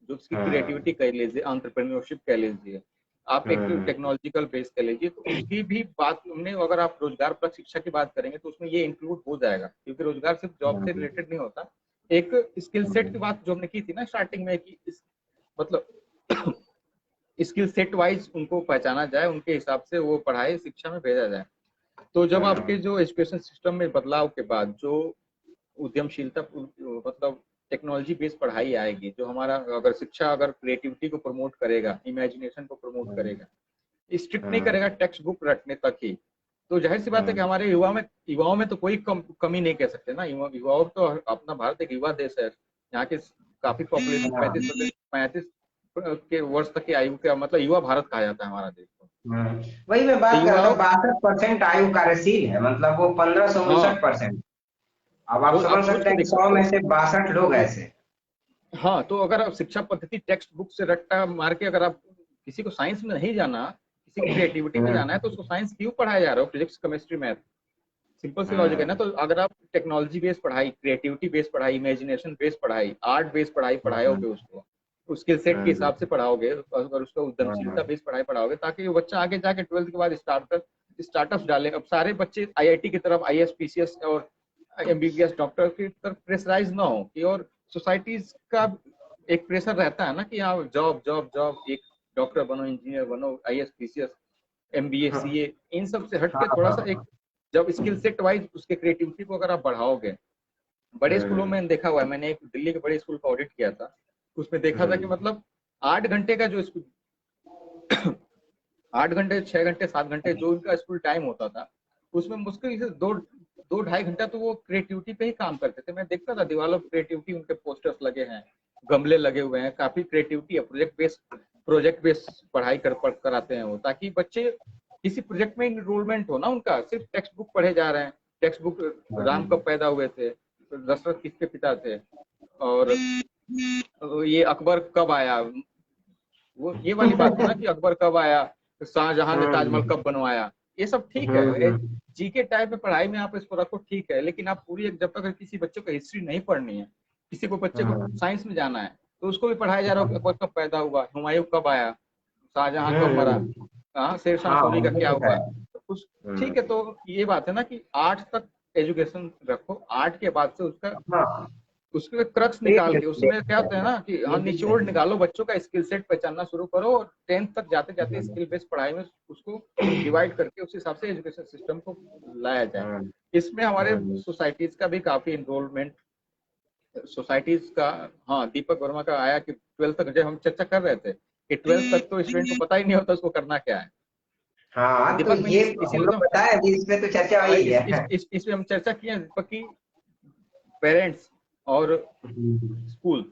जो उसकी हाँ। क्रिएटिविटी कह लीजिए, एंटरप्रेन्योरशिप कह लीजिए, आप एक टेक्नोलॉजिकल बेस कह लीजिए, तो उसकी भी बात हमने, अगर आप रोजगार परक शिक्षा की बात करेंगे तो उसमें ये इंक्लूड हो जाएगा, क्योंकि रोजगार सिर्फ जॉब से रिलेटेड नहीं होता। एक स्किल सेट की बात जो हमने की थी ना स्टार्टिंग में, कि मतलब स्किल सेट वाइज उनको पहचाना जाए, उनके हिसाब से वो पढ़ाई शिक्षा में भेजा जाए। तो जब आपके जो एजुकेशन सिस्टम में बदलाव के बाद जो उद्यमशीलता, मतलब टेक्नोलॉजी बेस्ड पढ़ाई आएगी, जो हमारा अगर शिक्षा अगर क्रिएटिविटी को प्रमोट करेगा, इमेजिनेशन को प्रमोट करेगा, स्ट्रिक्ट नहीं करेगा टेक्स्ट बुक रटने तक ही, तो जाहिर सी बात है कि हमारे युवाओं में तो कोई कमी नहीं कह सकते ना। युवाओं तो, अपना भारत एक युवा देश है, यहाँ के काफी पॉपुलेशन 35 के वर्ष तक की आयु का, मतलब युवा भारत कहा जाता है हमारा देश को। वही मैं तो बात कर रहा था, युवाओं, 62% आयु कार्यशील है, मतलब वो 1559%। हाँ, अब आप तो आप समझ सोच सकते के हैं कि देखिए 100 में तो, से 62 लोग ऐसे। हाँ, तो अगर आप शिक्षा पद्धति टेक्स्ट बुक से रट्टा मार के, अगर आप किसी को साइंस में नहीं जाना, किसी को क्रिएटिविटी में जाना है, तो उसको साइंस क्यों पढ़ाया जा रहा है, फिजिक्स केमिस्ट्री मैथ, सिंपल सी लॉजिक है ना। तो अगर आप टेक्नोलॉजी बेस्ड पढ़ाई, क्रिएटिविटी बेस्ड पढ़ाई, इमेजिनेशन बेस्ड पढ़ाई, आर्ट बेस्ड पढ़ाई पढ़ाओगे उसको स्किल सेट के हिसाब से पढ़ाओगे, अगर उसका उद्यमशीलता बेस्ड पढ़ाई पढ़ाओगे, ताकि वो बच्चा आगे जाके 12th के बाद स्टार्टअप्स डाले। अब सारे बच्चे आईआईटी की तरफ, आईएएस पीसीएस और एमबीबीएस डॉक्टर की तरफ प्रेशराइज ना हो कि, और सोसाइटीज का एक प्रेशर रहता है ना कि हाँ, जॉब जॉब जॉब, एक डॉक्टर बनो, इंजीनियर बनो, आईएएस पीसीएस एमबीए हाँ। सीए, इन सब से हट हाँ। के थोड़ा सा एक, हाँ। जब स्किल सेट वाइज उसके क्रिएटिविटी को अगर आप बढ़ाओगे, बड़े स्कूलों में देखा हुआ है मैंने, एक दिल्ली के बड़े स्कूल का ऑडिट किया था, उसमें देखा था कि मतलब 8 घंटे का जो स्कूल 8 घंटे, 6 घंटे, 7 घंटे जो उनका स्कूल टाइम होता था, उसमें मुश्किल से 2-2 ढाई घंटा तो वो क्रिएटिविटी पे ही काम करते थे। मैं देखता था दीवारों पर क्रिएटिविटी, उनके पोस्टर्स लगे हैं, गमले लगे हुए हैं, काफी क्रिएटिविटी है, प्रोजेक्ट बेस्ड पढ़ाई कराते हैं वो, ताकि बच्चे किसी प्रोजेक्ट में इनरोलमेंट हो ना उनका। सिर्फ टेक्स्ट बुक पढ़े जा रहे हैं, टेक्स्ट बुक, राम कब पैदा हुए थे, दशरथ किसके पिता थे, और ये अकबर कब आया, वो ये वाली बात है ना कि अकबर कब आया, शाहजहां ने ताजमहल कब बनवाया, ये सब ठीक है, जीके टाइप में पढ़ाई में आप इसको रखो, ठीक है, लेकिन आप पूरी जब तक किसी बच्चे को हिस्ट्री नहीं पढ़नी है, किसी को बच्चे को साइंस में जाना है, तो उसको भी पढ़ाया जा रहा है, अकबर कब पैदा हुआ, हुमायूं कब आया, शाहजहां कब मरा, हाँ, शेर शाह हाँ, सूरी का वो क्या तो है। हुआ, तो उस, ठीक है, तो ये बात है ना कि 8 तक एजुकेशन रखो, 8 के बाद से उसका, हाँ, उसके क्रक्स निकाल के, उसमें क्या होता है ना कि हाँ, ये चीज निचोड़ सही है। निकालो, बच्चों का स्किल सेट पहचानना शुरू करो, और 10th तक जाते जाते स्किल बेस्ड पढ़ाई में उसको डिवाइड करके उस हिसाब से एजुकेशन सिस्टम को लाया जाए। हम्म। इसमें हमारे हम्म। सोसाइटीज का भी काफी इन्वॉल्वमेंट, सोसाइटीज का, हाँ, दीपक वर्मा का आया कि 12th तक, जब हम चर्चा कर रहे थे कि 12th तक तो स्टूडेंट को पता ही नहीं होता उसको करना क्या है। हाँ, तो दीपक ने ये हम इसीलिए लोग तो बताए अभी, इसमें तो चर्चा वही है। इस पे हम चर्चा किए हैं दीपक की, पेरेंट्स और स्कूल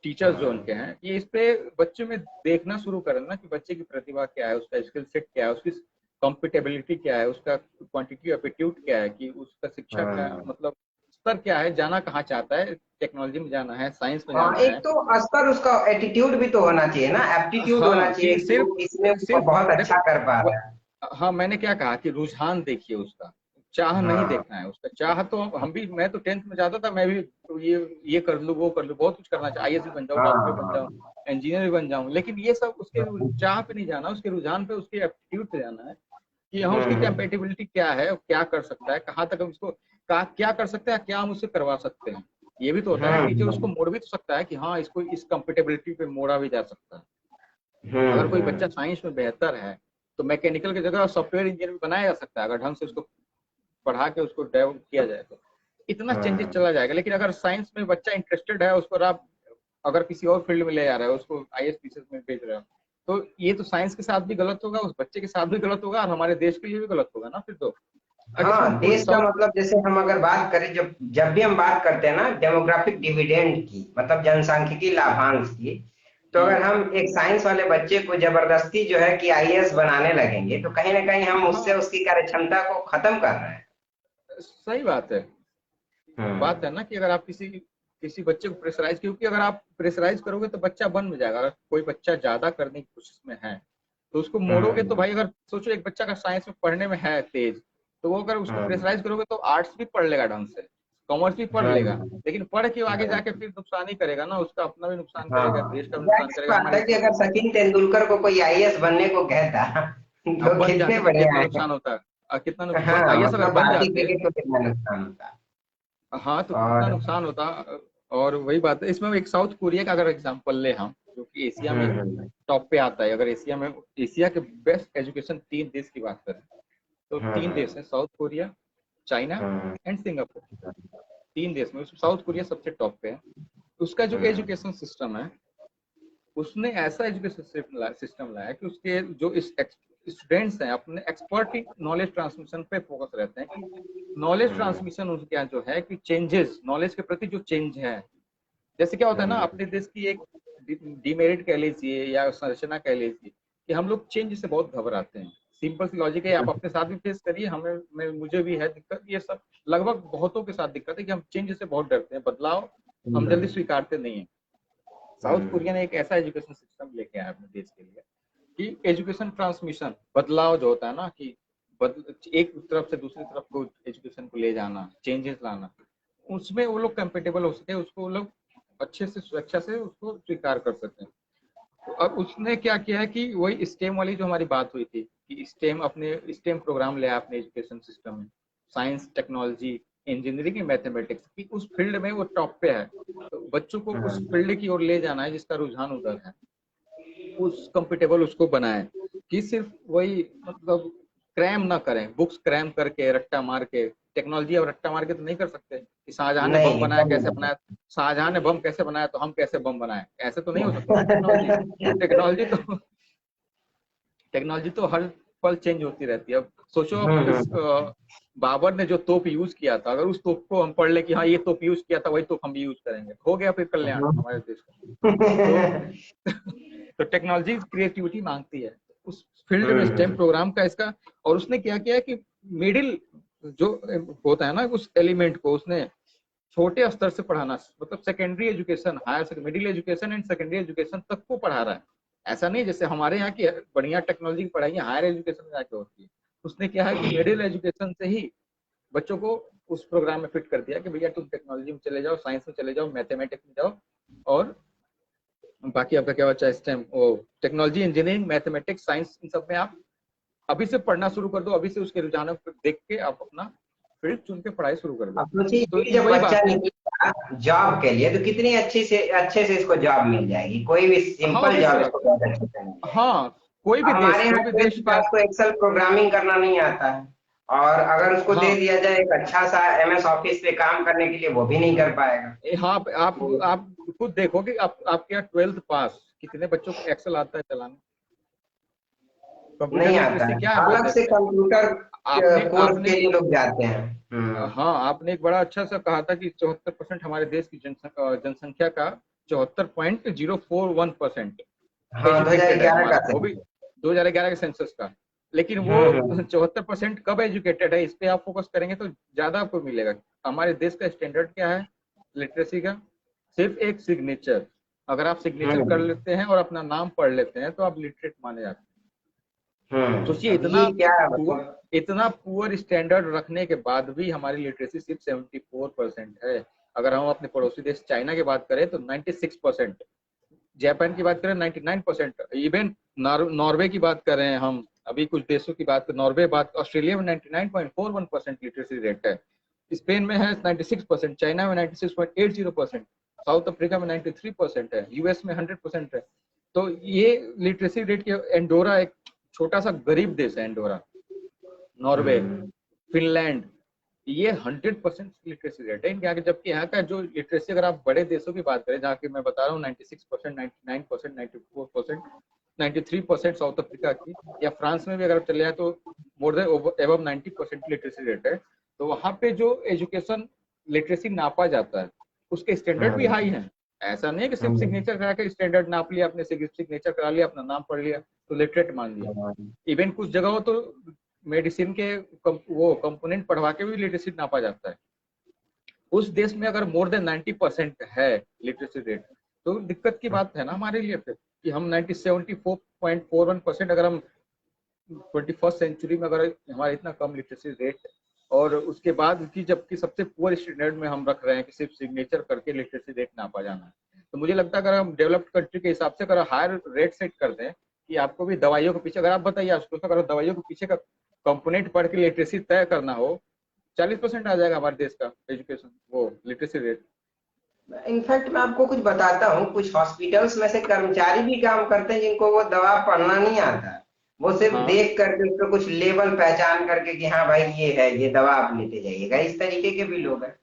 टीचर्स जो हाँ। उनके हैं, ये इस पे बच्चों में देखना शुरू करें ना कि बच्चे की प्रतिभा क्या है, उसका स्किल सेट क्या है, उसकी कॉम्पिटेबिलिटी क्या है, उसका क्वांटिटी एप्टीट्यूड क्या है, कि उसका शिक्षा का हाँ। मतलब स्तर क्या है, जाना कहाँ चाहता है, टेक्नोलॉजी में जाना है, साइंस में हाँ, जाना एक है। तो स्तर उसका एटीट्यूड भी तो होना चाहिए ना, एप्टीट्यूड होना हाँ चाहिए कि कि वो इसमें सिर्फ वो सिर्फ बहुत अच्छा देखो कर पा रहा है। हाँ, मैंने क्या कहा कि रुझान देखिए उसका, चाह नहीं हाँ। देखना है उसका। चाह तो हम भी, मैं तो 10th में जाता था, मैं भी तो ये कर लूँ वो कर लूँ, बहुत कुछ करना चाहिए, आईएएस भी बन जाऊँ, डॉक्टर बन जाऊँ, हाँ। इंजीनियर भी बन जाऊँ, लेकिन ये सब उसके चाह पे नहीं जाना, उसके रुझान पे, उसके एप्टीट्यूड पे जाना है कि हाँ उसकी हम्म। कैपेबिलिटी क्या है, क्या कर सकता है, कहाँ तक हम उसको क्या कर सकते हैं, क्या हम उससे करवा सकते हैं। ये भी तो होता है ना, टीचर उसको हम्म। मोड़ भी तो सकता है कि हाँ इसको इस कंपेटेबिलिटी पे मोड़ा भी जा सकता है। अगर कोई बच्चा हम्म। साइंस में बेहतर है तो मैकेनिकल की जगह सॉफ्टवेयर इंजीनियर भी बनाया जा सकता है, अगर ढंग से उसको पढ़ा के उसको डेवलप किया जाए तो इतना चेंजेस हम्म। चला जाएगा। लेकिन अगर साइंस में बच्चा इंटरेस्टेड है, उसको आप अगर किसी और फील्ड में ले जा रहे हो, उसको आईएएस पीसीएस में भेज रहे हो, तो ये तो साइंस के साथ भी गलत होगा, उस बच्चे के साथ भी गलत होगा, और हमारे देश के लिए भी गलत होगा ना फिर तो। अब इसमें हाँ, कोई देश का सॉफ्ट मतलब जैसे हम अगर बात करें, जब जब भी हम बात करते हैं ना डेमोग्राफिक डिविडेंड की, मतलब जनसांख्यिकी लाभांश की, तो अगर हम एक साइंस वाले बच्चे को जबरदस्ती जो है कि आईएएस बनाने लगेंगे, तो कहीं ना कहीं हम उससे हाँ उसकी कार्य क्षमता को खत्म कर रहे हैं। सही बात है। बात है हम्म। ना कि अगर आप किसी किसी बच्चे को प्रेशराइज, क्योंकि अगर आप प्रेशराइज करोगे तो बच्चा बन में जाएगा। अगर कोई बच्चा ज्यादा करने की कोशिश में है तो उसको मोड़ोगे, तो हम्म। भाई अगर सोचो एक बच्चा का साइंस में पढ़ने में है तेज, तो वो अगर उसको हम्म। प्रेशराइज करोगे तो आर्ट्स भी पढ़ लेगा ढंग से, कॉमर्स भी पढ़ लेगा, हम्म। लेकिन पढ़ के आगे जाके हम्म। फिर नुकसान ही करेगा ना, उसका अपना भी नुकसान हाँ, करेगा, देश का भी जाहिर नुकसान सी करेगा, बात हमारे है कि नुकसान अगर करेगा। सचिन तेंदुलकर को कोई आईएएस बनने को कहता अब तो बन कितने जाते तो बढ़िया कितना है। नुकसान होता है, कितना हाँ, आईएएस अगर मतलब बन भारतीय जाते, क्रिकेट को कितना नुकसान होता। हाँ तो कितना और नुकसान होता। और वही बात है, इसमें एक साउथ कोरिया का अगर एग्जांपल ले हम, जो कि एशिया में हम्म। टॉप पे आता है, अगर एशिया के बेस्ट एजुकेशन 3 देश की बात करें तो तीन हम्म। देश हैं, south Korea, China hmm. And Singapore. 3 देश में उसमें साउथ कोरिया सबसे टॉप पे है। उसका जो हम्म। एजुकेशन सिस्टम है, उसने ऐसा एजुकेशन सिस्टम लाया कि उसके जो स्टूडेंट्स हैं अपने एक्सपर्ट नॉलेज ट्रांसमिशन पे फोकस रहते हैं, कि नॉलेज हम्म। ट्रांसमिशन उनके यहाँ जो है कि चेंजेस, नॉलेज के प्रति जो चेंज है, जैसे क्या होता है ना हम्म। अपने देश की एक डिमेरिट कह लीजिए या संरचना कह लीजिए कि हम लोग चेंज से बहुत घबराते हैं। सिंपल सी लॉजिक है, आप अपने साथ भी फेस करिए, हमें मुझे भी है दिक्कत, ये सब लगभग बहुतों के साथ दिक्कत है कि हम चेंज से बहुत डरते हैं, बदलाव हम जल्दी हम्म। स्वीकारते नहीं है। साउथ हम्म। कोरिया ने एक ऐसा एजुकेशन सिस्टम लेके आया अपने देश के लिए कि एजुकेशन ट्रांसमिशन, बदलाव जो होता है ना कि एक तरफ से दूसरी तरफ को एजुकेशन को ले जाना, चेंजेस लाना, उसमें वो लोग कंफर्टेबल हो सके, उसको वो लोग अच्छे से सुरक्षा से उसको स्वीकार कर सकें। तो अब उसने क्या किया है कि वही स्टेम वाली जो हमारी बात हुई थी कि स्टेम प्रोग्राम ले अपने एजुकेशन सिस्टम में, साइंस टेक्नोलॉजी इंजीनियरिंग मैथमेटिक्स की उस फील्ड में वो टॉप पे है। तो बच्चों को उस हम्म। फील्ड की ओर ले जाना है जिसका रुझान उधर है, उस कंफर्टेबल उसको बनाए कि सिर्फ वही मतलब क्रैम ना करें, बुक्स क्रैम करके रट्टा मार के, टेक्नोलॉजी अब रट्टा मार के तो नहीं कर सकते कि शाहजहां ने नहीं, बम नहीं, बनाया सब कैसे नहीं बनाया, शाहजहां ने बम कैसे बनाया तो हम कैसे बम बनाए, ऐसे तो नहीं हो सकता ना टेक्नोलॉजी। टेक्नोलॉजी तो टेक्नोलॉजी तो हर पल चेंज होती रहती है। अब सोचो बाबर ने जो तोप यूज किया था, अगर उस तोप को हम पढ़ ले कि हाँ ये तोप यूज किया था, वही तोप हम भी यूज करेंगे, हो गया फिर कल्याण हमारे देश का। तो तो टेक्नोलॉजी क्रिएटिविटी मांगती है उस फील्ड में, स्टेम हम्म। प्रोग्राम का इसका। और उसने क्या किया कि मिडिल जो होता है ना उस एलिमेंट को उसने छोटे स्तर से पढ़ाना, मतलब secondary education, higher middle education and secondary education तक को पढ़ा रहा है। ऐसा नहीं जैसे हमारे यहाँ की बढ़िया टेक्नोलॉजी की पढ़ाई हायर एजुकेशन में जाके होती है, उसने क्या है कि मिडिल एजुकेशन से ही बच्चों को उस प्रोग्राम में फिट कर दिया कि भैया तुम टेक्नोलॉजी में चले जाओ, साइंस में चले जाओ, मैथमेटिक्स में जाओ, और बाकी आपका क्या बच्चा स्टेम वो टेक्नोलॉजी इंजीनियरिंग मैथमेटिक्स साइंस इन सब में आप अभी से पढ़ना शुरू कर दो, अभी से उसके रुझानों को देख के आप अपना फील्ड चुन के पढ़ाई शुरू कर दो। अब सोचिए, तो ये ये जब वही बच्चा बात है। निकलेगा जॉब के लिए, तो कितनी अच्छे से इसको जॉब मिल जाएगी, कोई भी हाँ सिंपल जॉब ऑब्वियसली, इसको बहुत अच्छे से मिल जाएगी। हाँ कोई भी देश, हमारे कोई यहाँ भी 12th देश क्या। पास को एक्सेल प्रोग्रामिंग करना नहीं आता है, और अगर उसको दे हाँ दिया जाए एक अच्छा सा एमएस ऑफिस पे काम करने के लिए, वो भी नहीं कर पाएगा। हाँ तो आप खुद देखो कि आपके यहाँ 12th पास कितने बच्चों को एक्सेल आता है चलाना, कंप्यूटर नहीं आता लिटरेसी है, क्या है वो अलग से देखते हैं। कंप्यूटर आपने कोर्स आपने के लिए लोग जाते हैं। हाँ आपने एक बड़ा अच्छा सा कहा था कि 74% हमारे देश की जनसंख्या का 74.041% हाँ, एजुकेटेड है 2011 का हमारा, वो भी सेंसस। 2011 के सेंसस का। लेकिन वो हम्म 74% कब एजुकेटेड है, इस पे आप फोकस करेंगे तो ज्यादा आपको मिलेगा। हमारे देश का स्टैंडर्ड क्या है लिटरेसी का? सिर्फ एक सिग्नेचर। अगर आप सिग्नेचर कर हम्म लेते हैं और अपना नाम पढ़ लेते हैं तो आप लिटरेट माने जाते हैं। सोचिए अब ये क्या है पुअर मतलब। इतना पुअर स्टैंडर्ड रखने के बाद भी हमारी लिटरेसी सिर्फ 74% है। अगर हम अपने पड़ोसी देश चाइना की बात करें तो 96%, जापान की बात करें 99%, इवन नॉर्वे की बात करें हम, अभी कुछ देशों की बात, नॉर्वे बात, ऑस्ट्रेलिया में 99.41% लिटरेसी रेट है, स्पेन में है 96%, चाइना में 96.80%, साउथ अफ्रीका में 93% है, यूएस में 100% है। तो ये लिटरेसी रेट के, एंडोरा एक छोटा सा गरीब देश है एंडोरा, नॉर्वे, हम्म फिनलैंड, ये 100% लिटरेसी रेट है इनके यहाँ के। जबकि यहाँ का जो लिटरेसी, अगर आप बड़े देशों की बात करें जहाँ की मैं बता रहा हूँ 96%, 99%, 94%, 93% साउथ अफ्रीका की, या फ्रांस में भी अगर चले जाए तो more than above 90% literacy rate है। तो वहाँ पे जो एजुकेशन लिटरेसी नापा जाता है उसके स्टैंडर्ड भी हाई हम्म है। ऐसा नहीं है कि सिर्फ हम्म सिग्नेचर करा के स्टैंडर्ड नाप लिया, आपने सिग्नेचर करा लिया, अपना नाम पढ़ लिया तो लिटरेट मान लिया। हम्म इवन कुछ जगहों तो मेडिसिन के वो कंपोनेंट पढ़वा के भी लिटरेसी नापा जाता है। उस देश में अगर मोर देन 90% है लिटरेसी रेट तो दिक्कत की बात है ना हमारे लिए फिर, कि हम 74.41%, अगर हम 21st सेंचुरी में अगर हमारा इतना कम लिटरेसी रेट, और उसके बाद की जबकि सबसे पुअर स्टैंडर्ड में हम रख रहे हैं कि सिर्फ सिग्नेचर करके लिटरेसी रेट नापा जाना है। तो मुझे लगता है अगर हम डेवलप्ड कंट्री के हिसाब से अगर हायर रेट सेट कर दें कि आपको भी दवाइयों के पीछे, अगर आप बताइए आशुतोष, अगर दवाइयों के पीछे का कंपोनेंट पढ़ के लिटरेसी तय करना हो, 40% आ जाएगा हमारे देश का एजुकेशन वो लिटरेसी रेट। इनफैक्ट मैं आपको कुछ बताता हूँ, कुछ हॉस्पिटल्स में से कर्मचारी भी काम करते हैं जिनको वो दवा पढ़ना नहीं आता है। वो सिर्फ हाँ देख करके उसको कुछ लेवल पहचान करके कि हाँ भाई ये है, ये दवा आप लेते जाइएगा, इस तरीके के भी लोग हैं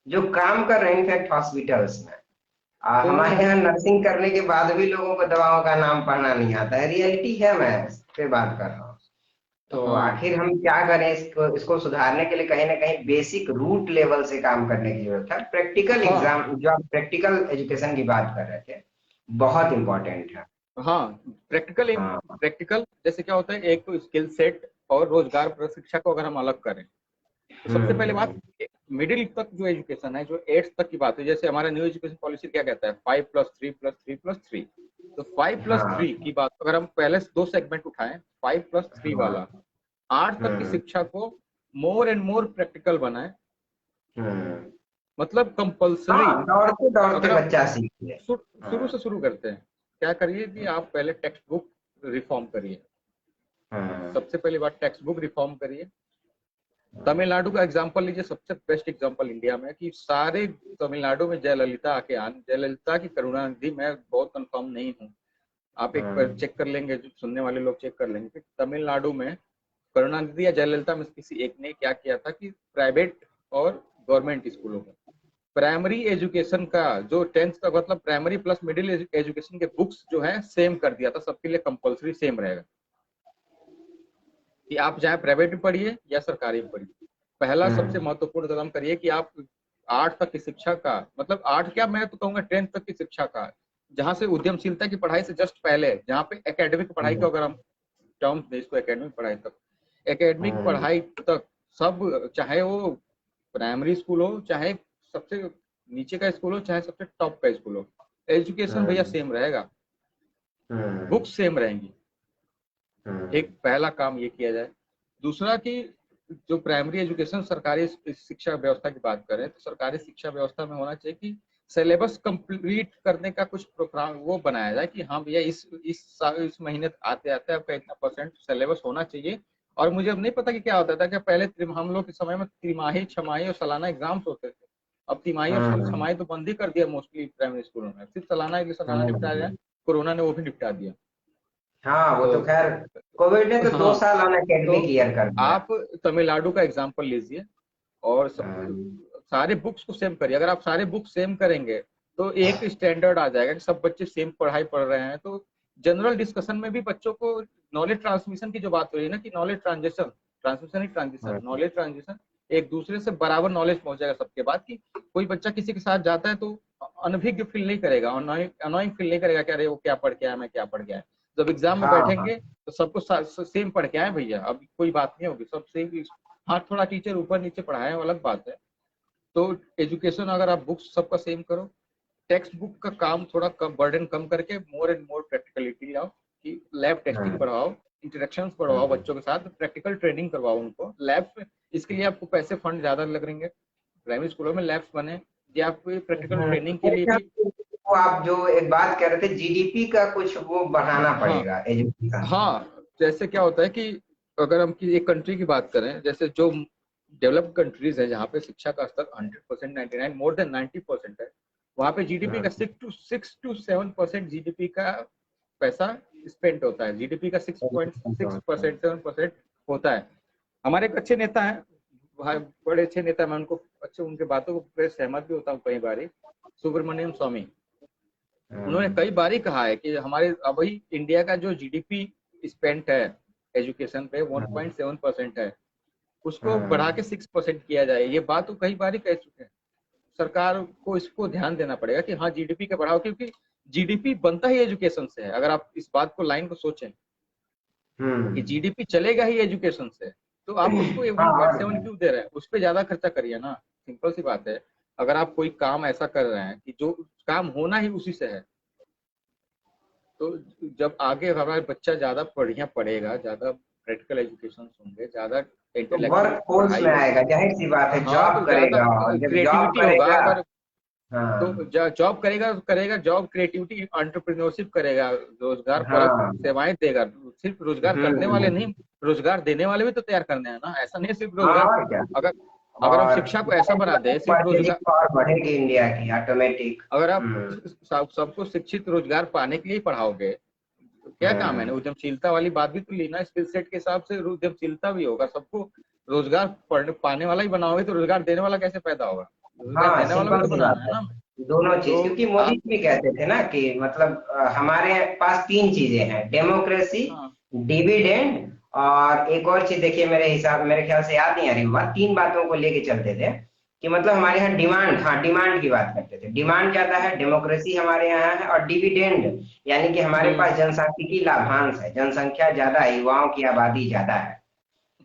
जो काम कर रहे हैं इनफैक्ट हॉस्पिटल्स में। तो हमारे यहाँ नर्सिंग करने के बाद भी लोगों को दवाओं का नाम पढ़ना नहीं आता है, रियलिटी है, मैं इस पे बात कर रहा हूँ। तो हाँ आखिर हम क्या करें, इसको सुधारने के लिए कहीं ना कहीं बेसिक रूट लेवल से काम करने की जरूरत है। प्रैक्टिकल हाँ एग्जाम, जो आप प्रैक्टिकल एजुकेशन की बात कर रहे थे, बहुत इंपॉर्टेंट है। हाँ, प्रैक्टिकल हाँ प्रैक्टिकल जैसे क्या होता है, एक तो स्किल सेट और रोजगार प्रशिक्षा को अगर हम अलग करें तो सबसे पहले बात, हम्म मिडिल तक जो एजुकेशन है, जो 8th तक की बात है, जैसे हमारा न्यू एजुकेशन पॉलिसी क्या कहता है, 5+3+3+3। तो 5+3 हाँ की बात अगर हम पहले दो सेगमेंट उठाएं, 5+3 हाँ वाला 8 तक की हम्म शिक्षा को मोर एंड मोर प्रैक्टिकल बनाए, हम्म मतलब कंपलसरी। हाँ, दौड़ते दौड़ते अगर हम बच्चा सीख ले। शुरू हाँ से शुरू करते हैं, क्या करिए कि आप पहले टेक्स्ट बुक रिफॉर्म करिए। हाँ सबसे पहली बात टेक्स्ट बुक रिफॉर्म करिए। तमिलनाडु का एग्जांपल लीजिए, सबसे बेस्ट एग्जांपल इंडिया में, कि सारे तमिलनाडु में जयललिता आके आन, जयललिता की करुणानिधि, मैं बहुत कंफर्म नहीं हूँ, आप एक बार हाँ चेक कर लेंगे, जो सुनने वाले लोग चेक कर लेंगे कि तमिलनाडु में करुणानिधि या जयललिता में किसी एक ने क्या किया था कि प्राइवेट और गवर्नमेंट स्कूलों में प्राइमरी एजुकेशन का जो 10th का मतलब प्राइमरी प्लस मिडिल एजुकेशन के बुक्स जो है सेम कर दिया था, सबके लिए कंपलसरी सेम रहेगा, कि आप चाहे प्राइवेट में पढ़िए या सरकारी में पढ़िए। पहला सबसे हम्म महत्वपूर्ण कदम करिए कि आप 8 तक की शिक्षा का, मतलब 8 क्या, मैं तो कहूंगा 10th तक की शिक्षा का, जहां से उद्यमशीलता की पढ़ाई से जस्ट पहले, जहाँ पे एकेडमिक पढ़ाई को अगर हम टर्म्स में इसको एकेडमिक पढ़ाई तक, एकेडमिक हम्म पढ़ाई तक सब, चाहे वो प्राइमरी स्कूल हो, चाहे सबसे नीचे का स्कूल हो, चाहे सबसे टॉप का स्कूल हो, एजुकेशन भैया हम्म सेम रहेगा, हम्म बुक्स सेम रहेंगी। एक हम्म पहला काम ये किया जाए। दूसरा कि जो प्राइमरी एजुकेशन सरकारी शिक्षा व्यवस्था की बात करें तो सरकारी शिक्षा व्यवस्था में होना चाहिए कि सिलेबस कंप्लीट करने का कुछ प्रोग्राम वो बनाया जाए कि हाँ भैया इस महीने आते आते आपका इतना परसेंट सिलेबस होना चाहिए। और मुझे अब नहीं पता कि क्या होता था कि पहले हम लोग के समय में तिमाही, छमाही और सालाना एग्जाम्स होते थे। अब तिमाही और हम्म छमाही तो बंद ही कर दिया मोस्टली प्राइमरी स्कूलों में, सिर्फ सालाना निपटा दिया। हम्म कोरोना ने वो भी निपटा दिया। हाँ वो तो तो खैर, कोविड ने तो दो हाँ, साल अन तो एकेडमिक ईयर कर दिया। आप तमिलनाडु का एग्जाम्पल लीजिए और हम्म सारे बुक्स को सेम करिए। अगर आप सारे बुक सेम करेंगे तो एक स्टैंडर्ड आ जाएगा कि सब बच्चे सेम पढ़ाई पढ़ रहे हैं। तो जनरल डिस्कशन में भी बच्चों को नॉलेज ट्रांसमिशन की जो बात हो रही है ना, कि नॉलेज ट्रांजेक्शन, ट्रांसमिशन ही ट्रांजिशन, हम्म नॉलेज ट्रांजिशन, एक दूसरे से बराबर नॉलेज पहुंचेगा सबके बाद, कि कोई बच्चा किसी के साथ जाता है तो अनभिज्ञ फील नहीं करेगा, अनोइंग फील नहीं करेगा कि अरे वो क्या पढ़ के आया, मैं क्या पढ़ के आया। जब एग्जाम में हाँ हाँ। बैठेंगे तो सबको सेम पढ़ के आए भैया, अब कोई बात नहीं होगी, सब सेम। हाँ, थोड़ा टीचर ऊपर नीचे पढ़ाए वो अलग बात है। तो एजुकेशन अगर आप बुक्स सबका सेम करो, टेक्स्ट बुक का काम थोड़ा कम, बर्डन कम करके मोर एंड मोर प्रैक्टिकलिटी लाओ, कि लैब टेस्टिंग हम्म, बढ़ाओ, इंटरेक्शंस बढ़ाओ हम्म, बच्चों के साथ, प्रैक्टिकल ट्रेनिंग करवाओ उनको लैब में। इसके लिए आपको पैसे फंड ज्यादा लगेंगे, प्राइमरी स्कूलों में लैब्स बने, या आपको प्रैक्टिकल ट्रेनिंग के मेरे लिए ख्याल भी। से वो आप जो एक बात कह रहे थे, जीडीपी का कुछ वो बढ़ाना हाँ पड़ेगा एजुकेशन में। हाँ, जैसे क्या होता है कि अगर हम एक कंट्री की बात करें, जैसे जो डेवलप्ड कंट्रीज है जहाँ पे शिक्षा का स्तर 100%, 99 मोर देन 90% है, वहाँ पे जीडीपी का हम्म, 6 to 7% जीडीपी का पैसा स्पेंड होता है, जीडीपी का 6.6% 7% होता है। हमारे एक अच्छे नेता हैं, बड़े अच्छे नेता, मैं उनको अच्छे, उनके बातों को सहमत भी होता हूँ कई बार, सुब्रमण्यम स्वामी। उन्होंने हम्म, कई बार ही कहा है कि हमारे अभी इंडिया का जो जीडीपी स्पेंड है एजुकेशन पे हम्म, 1.7% है, उसको बढ़ा हम्म, के 6% किया जाए। ये बात तो कई बार ही कह चुके हैं। सरकार को इसको ध्यान देना पड़ेगा कि हाँ जीडीपी का बढ़ाओ, क्योंकि जीडीपी बनता ही एजुकेशन से है। अगर आप इस बात को, लाइन को सोचें कि हम्म। जीडीपी चलेगा ही एजुकेशन से, तो आप उसको हाँ, और 1.7 क्या। क्यों दे रहे हैं, उस पर ज्यादा खर्चा करिए ना। सिंपल सी बात है। अगर आप कोई काम ऐसा कर रहे हैं कि जो काम होना ही उसी से है, तो जब आगे हमारा बच्चा ज्यादा बढ़िया पढ़ेगा, ज्यादा प्रैक्टिकल एजुकेशन होंगे, ज्यादा तो इंटेलेक्चुअल वर्क फोर्स पढ़ाई में होगी। आएगा, जाहिर सी बात है, हाँ, जॉब तो ज्यादा करेगा, और जब जॉब क्रिएटिविटी होगा। करेगा। अगर हाँ तो जॉब करेगा तो करेगा, जॉब क्रिएटिविटी एंटरप्रेन्योरशिप करेगा, रोजगार परक हाँ। सेवाएं देगा। सिर्फ रोजगार करने वाले नहीं, रोजगार देने वाले भी तो तैयार करने हैं ना, ऐसा नहीं सिर्फ हाँ, रोजगार। और क्या। अगर अगर हम और शिक्षा को ऐसा बना दें सिर्फ रोजगार, मार्केटिंग और बढ़ेगी इंडिया की ऑटोमेटिक। अगर आप हम्म, सबको शिक्षित रोजगार पाने के लिए ही पढ़ाओगे, तो क्या काम है ना, हम्म। उद्यमशीलता वाली बात भी तो लेना, स्किल सेट के हिसाब से उद्यमशीलता भी होगा। सबको रोजगार पढ़ने पाने वाला ही बनाओगे तो रोजगार देने वाला कैसे पैदा होगा, रोजगार हाँ, देने वाला भी सिंपल तो सी बनाना बात है है। ना। दोनों चीज, तो क्योंकि मोदी आप, जी भी कहते थे ना कि मतलब हमारे पास तीन चीजें हैं, डेमोक्रेसी, हाँ डिविडेंड, और एक और चीज देखिए, मेरे ख्याल से याद नहीं आ रही बात, तीन बातों को लेके चलते थे कि मतलब हमारे यहाँ डिमांड, हाँ डिमांड की बात करते थे, डिमांड ज्यादा है, डेमोक्रेसी हमारे यहाँ है, और डिविडेंड यानी कि हमारे हम्म पास जनसांख्यिकी लाभांश है, जनसंख्या ज्यादा है, युवाओं की आबादी ज्यादा है।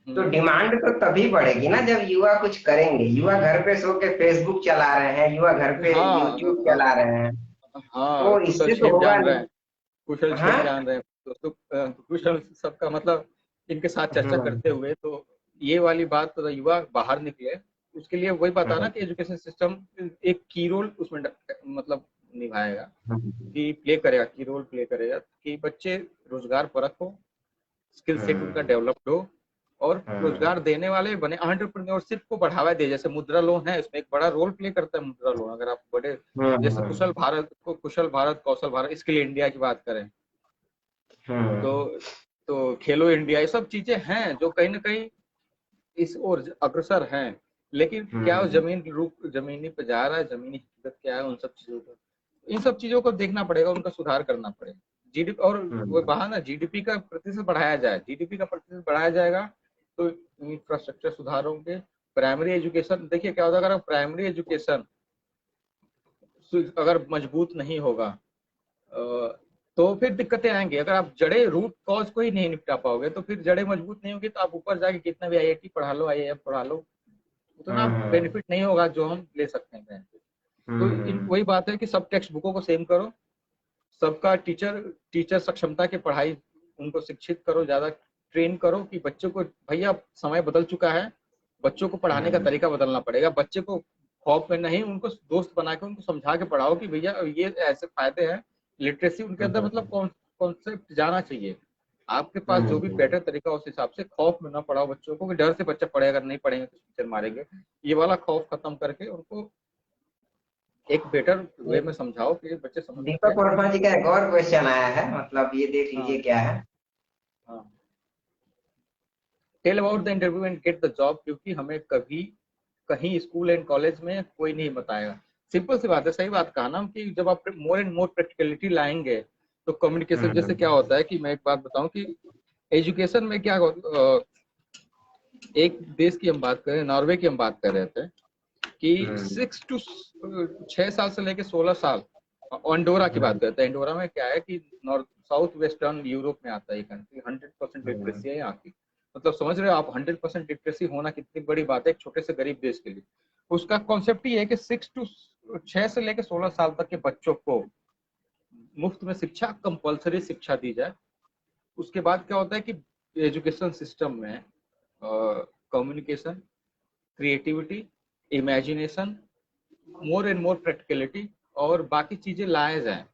तो हम्म डिमांड तो तभी बढ़ेगी ना जब युवा कुछ करेंगे। युवा घर पे सो के फेसबुक चला रहे हैं, युवा घर पे यूट्यूब हाँ चला रहे हैं, हाँ, तो कुशल इससे तो छेप होगा जान रहे नहीं। हैं, कुशल छेप हाँ। जान रहे हैं दोस्तों। कुशल सबका मतलब, इनके साथ चर्चा हम्म, करते हुए तो ये वाली बात, तो युवा बाहर निकले, उसके लिए वही बताना हम्म, कि एजुकेशन सिस्टम एक की रोल उसमें मतलब निभाएगा, हम्म, कि प्ले करेगा, की रोल प्ले करेगा कि बच्चे रोजगार परख हो, स्किल सेट उनका हम्म, डेवलप्ड हो, और हम्म, रोजगार देने वाले बने, एंटरप्रेन्योरशिप को बढ़ावा दे। जैसे मुद्रा लोन है, इसमें एक बड़ा रोल प्ले करता है मुद्रा लोन। अगर आप बड़े, जैसे हम्म, कुशल भारत, कौशल भारत, स्किल इंडिया की बात करें, हम्म, तो खेलो इंडिया, ये सब चीजें हैं जो कहीं ना कहीं इस ओर अग्रसर हैं। लेकिन क्या वो हम्म, जमीनी पे जा रहा है, जमीनी हकीकत क्या है, उन सब चीजों को, इन सब चीजों को देखना पड़ेगा, उनका सुधार करना पड़ेगा। जीडीपी, और वो हम्म, बहाना जीडीपी का प्रतिशत बढ़ाया जाए, जीडीपी का प्रतिशत बढ़ाया जाएगा तो इंफ्रास्ट्रक्चर सुधार होंगे। प्राइमरी एजुकेशन देखिए क्या होता है, अगर प्राइमरी एजुकेशन अगर मजबूत नहीं होगा, तो फिर दिक्कतें आएंगी। अगर आप जड़े रूट कॉज को ही नहीं निपटा पाओगे, तो फिर जड़ें मजबूत नहीं होगी, तो आप ऊपर जाके कितना भी आईआईटी पढ़ा लो, आईआईएम पढ़ा लो, उतना हम्म, बेनिफिट नहीं होगा जो हम ले सकते हैं benefit। तो हम्म, वही बात है कि सब टेक्स्ट बुकों को सेम करो, सबका टीचर सक्षमता की पढ़ाई, उनको शिक्षित करो, ज्यादा ट्रेन करो कि बच्चों को, भैया समय बदल चुका है, बच्चों को पढ़ाने का हम्म, तरीका बदलना पड़ेगा। बच्चे को खौफ में नहीं, उनको दोस्त बना के उनको समझा के पढ़ाओ कि भैया ये ऐसे फायदे हैं। लिटरेसी उनके अंदर मतलब कॉन्सेप्ट जाना चाहिए। आपके पास जो भी हम्म, बेटर तरीका, उस हिसाब से खौफ में ना पढ़ाओ बच्चों को कि डर से बच्चा पढ़ेगा, नहीं पढ़ेंगे तो टीचर मारेंगे। ये वाला खौफ खत्म करके उनको एक बेटर वे में समझाओ कि बच्चे समझ दीपक सके। वर्मा जी का एक और क्वेश्चन आया है, मतलब ये देख लीजिए हाँ क्या है। हाँ, tell about the interview and get the job, क्योंकि हमें कभी कहीं स्कूल एंड कॉलेज में कोई नहीं बताएगा। सिंपल सी बात है, सही बात कहा ना कि जब आप मोर एंड मोर प्रैक्टिकलिटी लाएंगे तो कम्युनिकेशन, जैसे हम्म, क्या होता है कि मैं एक बात बताऊं कि एजुकेशन में क्या एक देश की हम बात करें, नॉर्वे की हम बात कर रहे थे कि हम्म, 6 to 6 साल से लेकर 16 साल अंडोरा की बात करते हैं। अंडोरा में क्या है कि नॉर्थ साउथ वेस्टर्न यूरोप में आता है ये कंट्री, 100% लिटरेसी है यहाँ की। मतलब समझ रहे हो आप, 100% लिटरेसी होना कितनी बड़ी बात है एक छोटे से गरीब देश के लिए। उसका कॉन्सेप्ट ही है कि 6 से लेकर 16 साल तक के बच्चों को मुफ्त में शिक्षा, कंपलसरी शिक्षा दी जाए। उसके बाद क्या होता है कि एजुकेशन सिस्टम में communication, creativity, imagination, more and more practicality और बाकी चीजें लाए जाएं।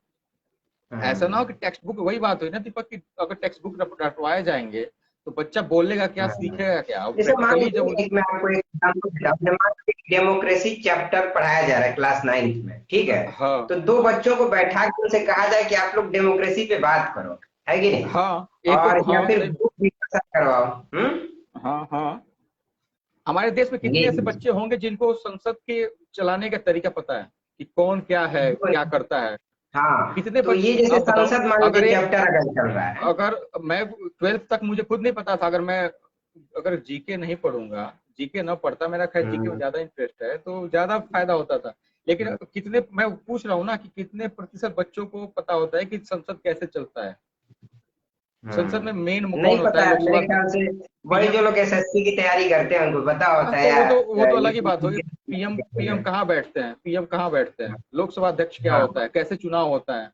ऐसा ना हो कि टेक्स्ट बुक, वही बात हुई ना दीपक की, अगर टेक्स्ट बुक रटवाए जाएंगे तो बच्चा बोलेगा क्या, सीखेगा क्या? और जैसे मान प्रैक्टिकली जब लीजिए एक मैं आपको एक एग्जाम्पल देता हूँ, मान लीजिए डेमोक्रेसी चैप्टर पढ़ाया जा रहा है क्लास 9th में, ठीक है। हाँ तो दो बच्चों को बैठा के उनसे कहा जाए कि आप लोग डेमोक्रेसी पे बात करो, है कि नहीं, हाँ, एक और या हाँ फिर सही। ग्रुप डिस्कशन करवाओ। हाँ हाँ, हमारे देश में ये कितने ऐसे बच्चे होंगे जिनको संसद के चलाने का तरीका पता है कि कौन क्या है, क्या करता है? हाँ, कितने तो ये बच्चे, जैसे आप बताओ। संसद मान अगर लीजिए एक, चैप्टर अगर चल रहा है। अगर मैं 12th तक मुझे खुद नहीं पता था, अगर जीके नहीं पढ़ूंगा, जीके ना पढ़ता, मेरा खैर जीके में हम्म, ज्यादा इंटरेस्ट है तो ज्यादा फायदा होता था। लेकिन हम्म, कितने, मैं पूछ रहा हूँ ना कि कितने प्रतिशत बच्चों को पता होता है कि संसद कैसे चलता है? संसद में मेन नहीं कौन होता पता है? है लोकसभा मेरे ख्याल से। वही पीएम। जो लोग एसएससी की तैयारी करते हैं उनको पता होता है तो यार। वो तो अलग ही बात होगी। पीएम ये पीएम कहाँ बैठते हैं, पीएम कहाँ बैठते हैं, लोकसभा अध्यक्ष क्या हाँ। होता है, कैसे चुनाव होता है,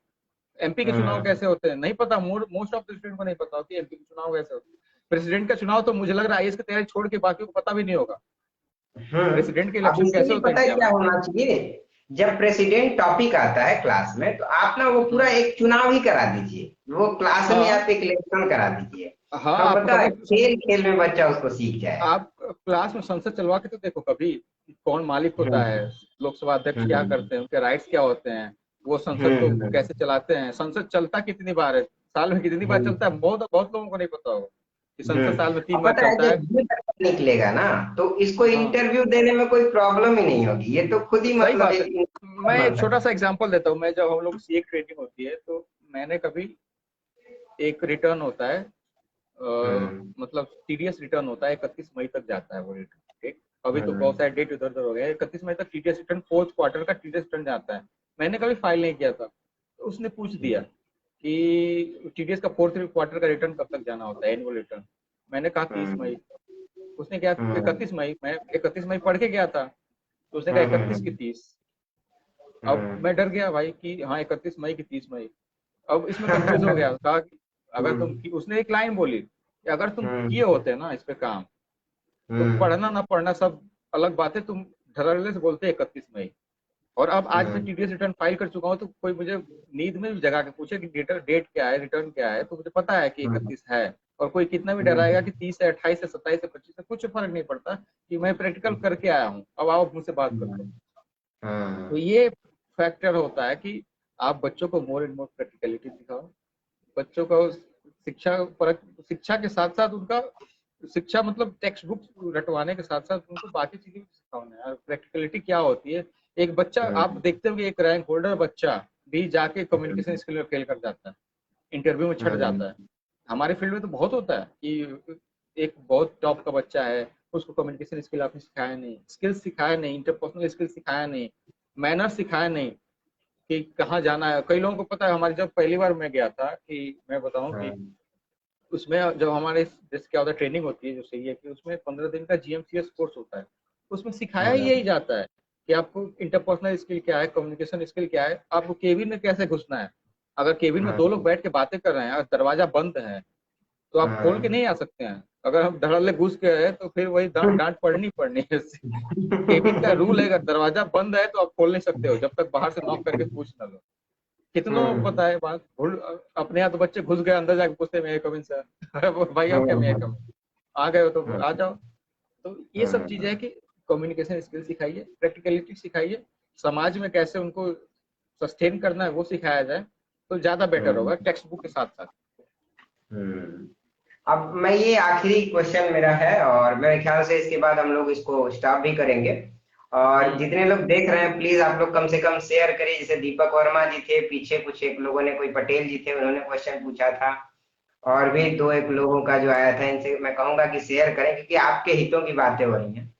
एमपी के चुनाव हम्म, कैसे होते हैं, नहीं पता। मोस्ट ऑफ द स्टूडेंट को नहीं पता होती एमपी के चुनाव कैसे होते हैं। प्रेसिडेंट का चुनाव तो मुझे लग रहा है आईएएस की तैयारी छोड़ के बाकी को पता भी नहीं होगा। प्रेसिडेंट के अब इलेक्शन कैसे इसीलिए होते हैं पता है इंडिया क्या में। होना चाहिए, जब प्रेसिडेंट टॉपिक आता है क्लास में तो आप ना वो पूरा हम्म, एक चुनाव ही करा दीजिए, वो क्लास में हाँ आप एक इलेक्शन करा दीजिए। हाँ, तो आप पता है कभी खेल खेल में बच्चा उसको सीख जाएगा। आप क्लास में संसद चलवा के तो देखो कभी, कौन मालिक होता है, हम्म, लोकसभा अध्यक्ष क्या हम्म, करते हैं, उनके राइट्स क्या होते हैं, वो संसद को हम्म, कैसे चलाते हैं, संसद चलता कितनी बार है, साल में कितनी बार हम्म, चलता है, बहुत बहुत लोगों को नहीं पता होगा कि संसद साल में और 3 बार पता है चलता है। जब ये बच्चा निकलेगा ना तो इसको हाँ इंटरव्यू देने में कोई प्रॉब्लम ही नहीं होगी, ये तो खुद ही सही मतलब बात है। एक मैं इंसान बन एक छोटा सा सकता एग्जांपल देता हूँ। मैं जब हम लोग सीए ट्रेनिंग होती है तो मैंने कभी, एक रिटर्न होता है, है। मतलब टीडीएस रिटर्न होता है, 31 मई तक जाता है वो रिटर्न, ठीक। अभी तो बहुत हम्म, सारे डेट इधर उधर हो गए, 31 मई तक टीडीएस रिटर्न, फोर्थ क्वार्टर का टीडीएस रिटर्न जाता है। मैंने कभी फाइल नहीं किया था, तो उसने पूछ दिया कि टीडीएस का फोर्थ क्वार्टर का रिटर्न कब तक जाना होता है, एनुअल रिटर्न। मैंने कहा 30 मई। हम्म, उसने क्या, हम्म, 31 मई, मैं 31 मई पढ़ के गया था, तो उसने कहा हम्म, 31 की 30। अब हम्म, मैं डर गया भाई कि हाँ 31 मई की 30 मई। अब इसमें कंफ्यूज हो गया, कहा कि अगर तुम हम्म, उसने एक लाइन बोली कि अगर तुम किए हम्म, होते ना इस पे काम, तो हम्म, पढ़ना ना पढ़ना सब अलग बात है, तुम धड़ल्ले से बोलते 31 मई। और अब आज मैं हम्म, टीडीएस रिटर्न फाइल कर चुका हूँ, तो कोई मुझे नींद में भी जगा के पूछे कि डेट क्या है, रिटर्न क्या है, तो मुझे पता है कि हम्म, 31 है। और कोई कितना भी हम्म, डराएगा कि 30 है, 28 है, 27 है, 25 है, कुछ फर्क नहीं पड़ता कि मैं प्रैक्टिकल करके आया हूँ, अब आओ मुझसे बात कर लो। तो हम्म, ये फैक्टर होता है कि आप बच्चों को मोर एंड मोर प्रैक्टिकलिटी सिखाओ, बच्चों को शिक्षा पर, शिक्षा के साथ साथ उनका, शिक्षा मतलब टेक्स्ट बुक रटवाने के साथ साथ उनको बाकी चीजें भी सिखाना है। प्रैक्टिकलिटी क्या होती है, एक बच्चा, आप हम्म, देखते हो कि एक रैंक होल्डर बच्चा भी जाके कम्युनिकेशन स्किल में फेल कर जाता है, इंटरव्यू में छट जाता है। हमारे फील्ड में तो बहुत होता है कि एक बहुत टॉप का बच्चा है, उसको कम्युनिकेशन स्किल आपने सिखाया नहीं, स्किल सिखाया नहीं, इंटरपर्सनल स्किल सिखाया नहीं, मैनर सिखाया नहीं कि कहाँ जाना है। कई लोगों को पता है, हमारी जब पहली बार मैं गया था, कि मैं बताऊं कि उसमें जब हमारे जैसे क्या होता है, ट्रेनिंग होती है जो सही है कि उसमें 15 दिन का जीएमसीएस कोर्स होता है, उसमें सिखाया ही यही जाता है कि आपको इंटरपर्सनल स्किल क्या है, कम्युनिकेशन स्किल क्या है, आपको केबिन में कैसे घुसना है। अगर केबिन में दो लोग बैठ के बातें कर रहे हैं और दरवाजा बंद है, तो आप खोल के नहीं आ सकते हैं। अगर हम धड़ल्ले घुस गए तो फिर वही डांट पड़नी पड़नी है। केबिन का रूल है, अगर दरवाजा बंद है तो आप खोल नहीं सकते हो जब तक बाहर से नॉक करके पूछ ना लो। कितनों को पता है बात, अपने यहाँ तो बच्चे घुस गए अंदर जाके पूछते मैं कम इन सर, भाई आप क्या, मैं कम आ गए हो तो आ जाओ। तो ये सब चीजें है कि कम्युनिकेशन स्किल सिखाइए, प्रैक्टिकलिटी सिखाइए, समाज में कैसे उनको सस्टेन करना है वो सिखाया जाए, तो ज्यादा बेटर होगा टेक्स्ट बुक के साथ साथ। अब मैं ये आखिरी क्वेश्चन मेरा है और मेरे ख्याल से इसके बाद हम लोग इसको स्टॉप भी करेंगे। और हम्म जितने लोग देख रहे हैं प्लीज आप लोग कम से कम शेयर करिए, जैसे दीपक वर्मा जी थे पीछे, कुछ एक लोगों ने, कोई पटेल जी थे उन्होंने क्वेश्चन पूछा था, और भी हम्म दो एक लोगों का जो आया था, इनसे मैं कहूंगा कि शेयर करें क्योंकि आपके हितों की बातें हो रही हैं।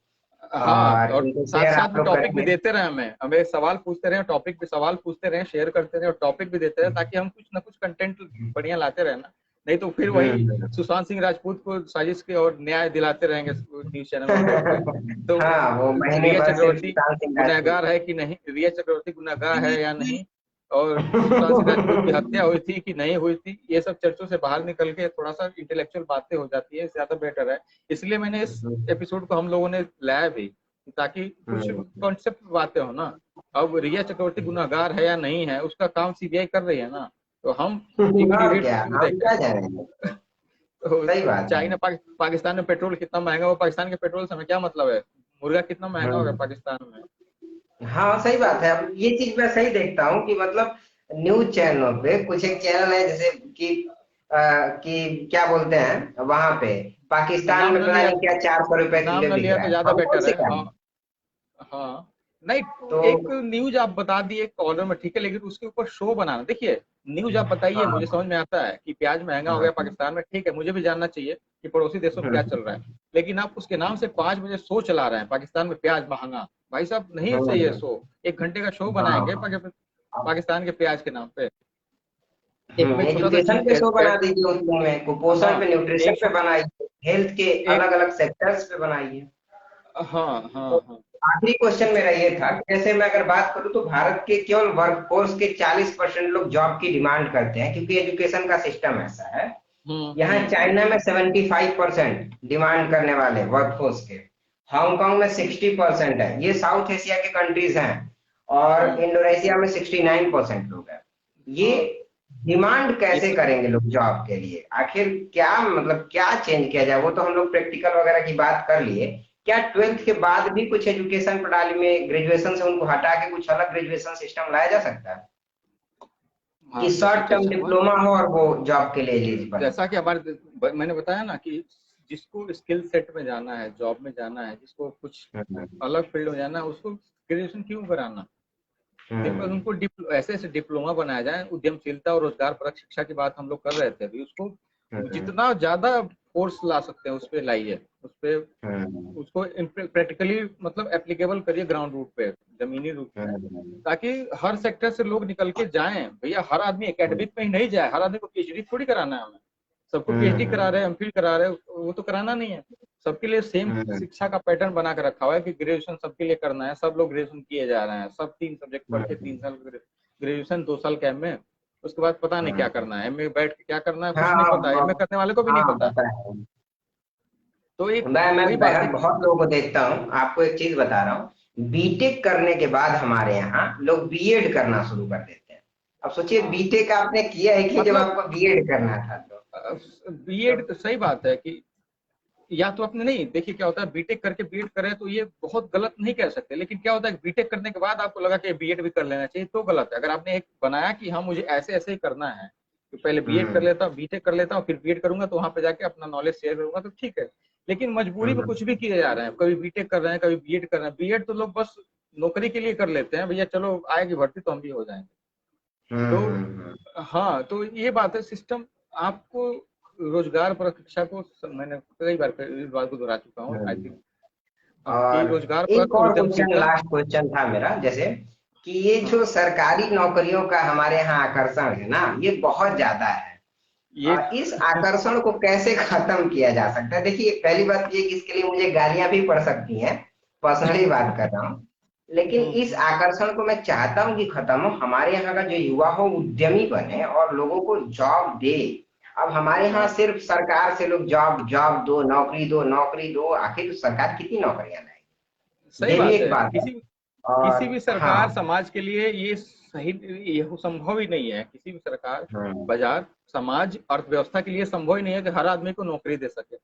हाँ, और और इनको साथ शेयर साथ आप में लोग टॉपिक भी करेंगे। देते रहे, हमें हमें सवाल पूछते रहे, टॉपिक पे सवाल पूछते रहे, शेयर करते रहे और टॉपिक भी देते रहे, ताकि हम कुछ ना कुछ कंटेंट बढ़िया लाते रहे ना। नहीं तो फिर वही हम्म। सुशांत सिंह राजपूत को साजिश के और न्याय दिलाते रहेंगे न्यूज चैनल में बैठ के। तो हाँ, वो महीने रिया भर सिर्फ चक्रवर्ती सुशांत सिंह राजपूत। गुनहगार है कि नहीं, रिया चक्रवर्ती गुनहगार है या नहीं, और सुशांत सिंह राजपूत की हत्या हुई थी कि नहीं हुई थी, ये सब चर्चों से बाहर निकल के थोड़ा सा इंटेलेक्चुअल बातें हो जाती है, ज्यादा बेटर है। इसलिए मैंने इस एपिसोड को हम लोगों ने लाया भी, ताकि कुछ कॉन्सेप्ट बातें हो ना। अब रिया चक्रवर्ती गुनहगार है या नहीं है, उसका काम सीबीआई कर रही है ना, तो हम और इमीडिएट क्या, क्यों हम देखें। क्या जानेंगे। तो सही बात है। चाइना पाकिस्तान में पेट्रोल कितना महंगा, वो पाकिस्तान के पेट्रोल से हमें क्या मतलब है। मुर्गा कितना महंगा हो गया हम्म। पाकिस्तान में। हाँ, सही तो बात है। अब ये चीज मैं सही देखता हूँ कि मतलब न्यूज चैनलों पे कुछ एक चैनल है जैसे कि क्या बोलते हैं वहां पे, पाकिस्तान नाम में न पता लिया, नहीं क्या 400 रुपए नाम किलो न बिक लिया रहा तो है, ज्यादा हमको बेटर से है। क्या। हाँ, नहीं, तो एक न्यूज आप बता दिए कॉर्नर में, ठीक है, लेकिन उसके ऊपर शो बनाना, देखिए न्यूज आप बताइए, मुझे हाँ समझ में आता है कि प्याज महंगा हो हाँ। गया पाकिस्तान में, ठीक है, मुझे भी जानना चाहिए कि पड़ोसी देशों में क्या चल रहा है। लेकिन आप उसके नाम से 5 बजे शो चला रहे हैं, पाकिस्तान में प्याज महंगा। भाई साहब नहीं चाहिए हम्म, शो, 1 घंटे का शो बनाएंगे हाँ। अब पाकिस्तान के प्याज के नाम पे। एक में छोटा सा एजुकेशन चीज पे शो बना ऐड। दीजिए, उसमें कुपोषण हाँ, पे, न्यूट्रिशन एक पे बनाइए, हेल्थ के एक अलग अलग सेक्टर्स पे बनाइए। हाँ तो हाँ हाँ। आखिरी क्वेश्चन अच्छा। मेरा ये था कि जैसे मैं अगर बात करूं तो भारत के केवल वर्कफोर्स के 40% लोग जॉब की डिमांड करते हैं, क्योंकि एजुकेशन का सिस्टम ऐसा है। यहाँ चाइना में 75% डिमांड करने वाले वर्कफोर्स के, हांगकांग में 60% है, ये साउथ एशिया के कंट्रीज हैं। और हम्म। इंडोनेशिया में 69% लोग हैं। ये हाँ, डिमांड कैसे इस करेंगे लोग जॉब के लिए, आखिर क्या मतलब क्या चेंज किया जाए, वो तो हम लोग प्रैक्टिकल वगैरह की बात कर लिए। क्या 12th के बाद भी कुछ एजुकेशन प्रणाली में ग्रेजुएशन से उनको हटा के कुछ अलग ग्रेजुएशन सिस्टम लाया जा सकता है कि हाँ, जैसे शॉर्ट टर्म चर्चा हुआ, डिप्लोमा हो और वो जॉब के लिए एलिजिबल हो। जैसा कि मैंने बताया ना कि जिसको स्किल सेट में जाना है, जॉब में जाना है, जिसको कुछ हम्म। अलग फील्ड में जाना है, उसको ग्रेजुएशन क्यों कराना। सिंपल हम्म। उनको ऐसे ऐसे डिप्लोमा बनाया जाए, उद्यमशीलता और रोजगार परक शिक्षा की बात हम लोग कर रहे थे अभी, उसको हम्म। जितना ज्यादा फोर्स ला सकते हैं उस पर लाइए, उस पे हम्म। उसको प्रैक्टिकली मतलब एप्लीकेबल करिए ग्राउंड रूट पे, जमीनी रूप में, हम्म। ताकि हर सेक्टर से लोग निकल के जाएं। भैया हर आदमी एकेडमिक में ही नहीं जाए, हर आदमी को पीएचडी थोड़ी कराना है हमें। सबको पीएचडी करा रहे हैं, एमफिल करा रहे हैं, वो तो कराना नहीं है। सबके लिए सेम हम्म। शिक्षा का पैटर्न बना के रखा हुआ है कि ग्रेजुएशन सबके लिए करना है, सब लोग ग्रेजुएशन किए जा रहे हैं, सब 3 सब्जेक्ट पढ़ के 3 साल ग्रेजुएशन, 2 साल कैब में, उसके बाद पता नहीं क्या हम्म। करना है, एमए बैठ के क्या करना है, हाँ कुछ नहीं पता है, एमए करने वाले को भी नहीं हाँ, पता। पता है। तो एक मैं वही बात है बहुत कि बहुत लोगों को देखता हूँ, आपको एक चीज बता रहा हूँ, बीटेक करने के बाद हमारे यहाँ लोग बीएड करना शुरू कर देते हैं। अब सोचिए, हाँ, बीटेक आपने किया है कि जब मतलब आपको बीएड करना था तो बीएड तो सही बात है कि या तो अपने नहीं, देखिए क्या होता है, बीटेक करके बीएड करें तो ये बहुत गलत नहीं कह सकते, लेकिन क्या होता है बीटेक करने के बाद आपको लगा कि बीएड भी कर लेना चाहिए, तो गलत है। अगर आपने एक बनाया कि हाँ मुझे ऐसे ऐसे ही करना है, तो पहले बीएड कर हम्म। लेता हूँ, बीटेक कर लेता हूँ, फिर बीएड करूंगा, तो वहां पे जाके अपना नॉलेज शेयर करूंगा, तो ठीक है। लेकिन मजबूरी में हम्म। कुछ भी किए जा रहे हैं, कभी बीटेक कर रहे हैं, कभी बीएड कर रहे हैं। बीएड तो लोग बस नौकरी के लिए कर लेते हैं, भैया चलो आएगी भर्ती तो हम भी हो जाएंगे। तो हम्म। हाँ, तो ये बात है, सिस्टम आपको रोजगार पर शिक्षा को, मैंने कई बार इस बात को दोहरा चुका हूँ आई थिंक, हम्म। कि और रोजगार एक परक और और क्वेश्चन, उद्यमशीलता। लास्ट क्वेश्चन था मेरा, जैसे कि ये हाँ, जो सरकारी नौकरियों का हमारे यहाँ आकर्षण है ना, ये बहुत ज्यादा है। ये इस आकर्षण को कैसे खत्म किया जा सकता है। देखिए, पहली बात ये कि इसके लिए मुझे गालियां भी पड़ सकती हैं, पर्सनली बात कर रहा हूँ। लेकिन इस हम्म। आकर्षण को मैं चाहता हूँ कि खत्म हो, हमारे यहाँ का जो युवा हो उद्यमी बने और लोगों को जॉब दे। अब हमारे यहाँ हाँ, सिर्फ सरकार से लोग जॉब जॉब दो, नौकरी दो, नौकरी दो, आखिर सरकार कितनी नौकरियां लाएगी। सही ये भी बात एक है। बात है। किसी और भी हाँ। सरकार समाज के लिए ये सही, ये संभव ही नहीं है, किसी भी सरकार, हम्म। बाजार, समाज, अर्थव्यवस्था के लिए संभव ही नहीं है कि हर आदमी को नौकरी दे सके।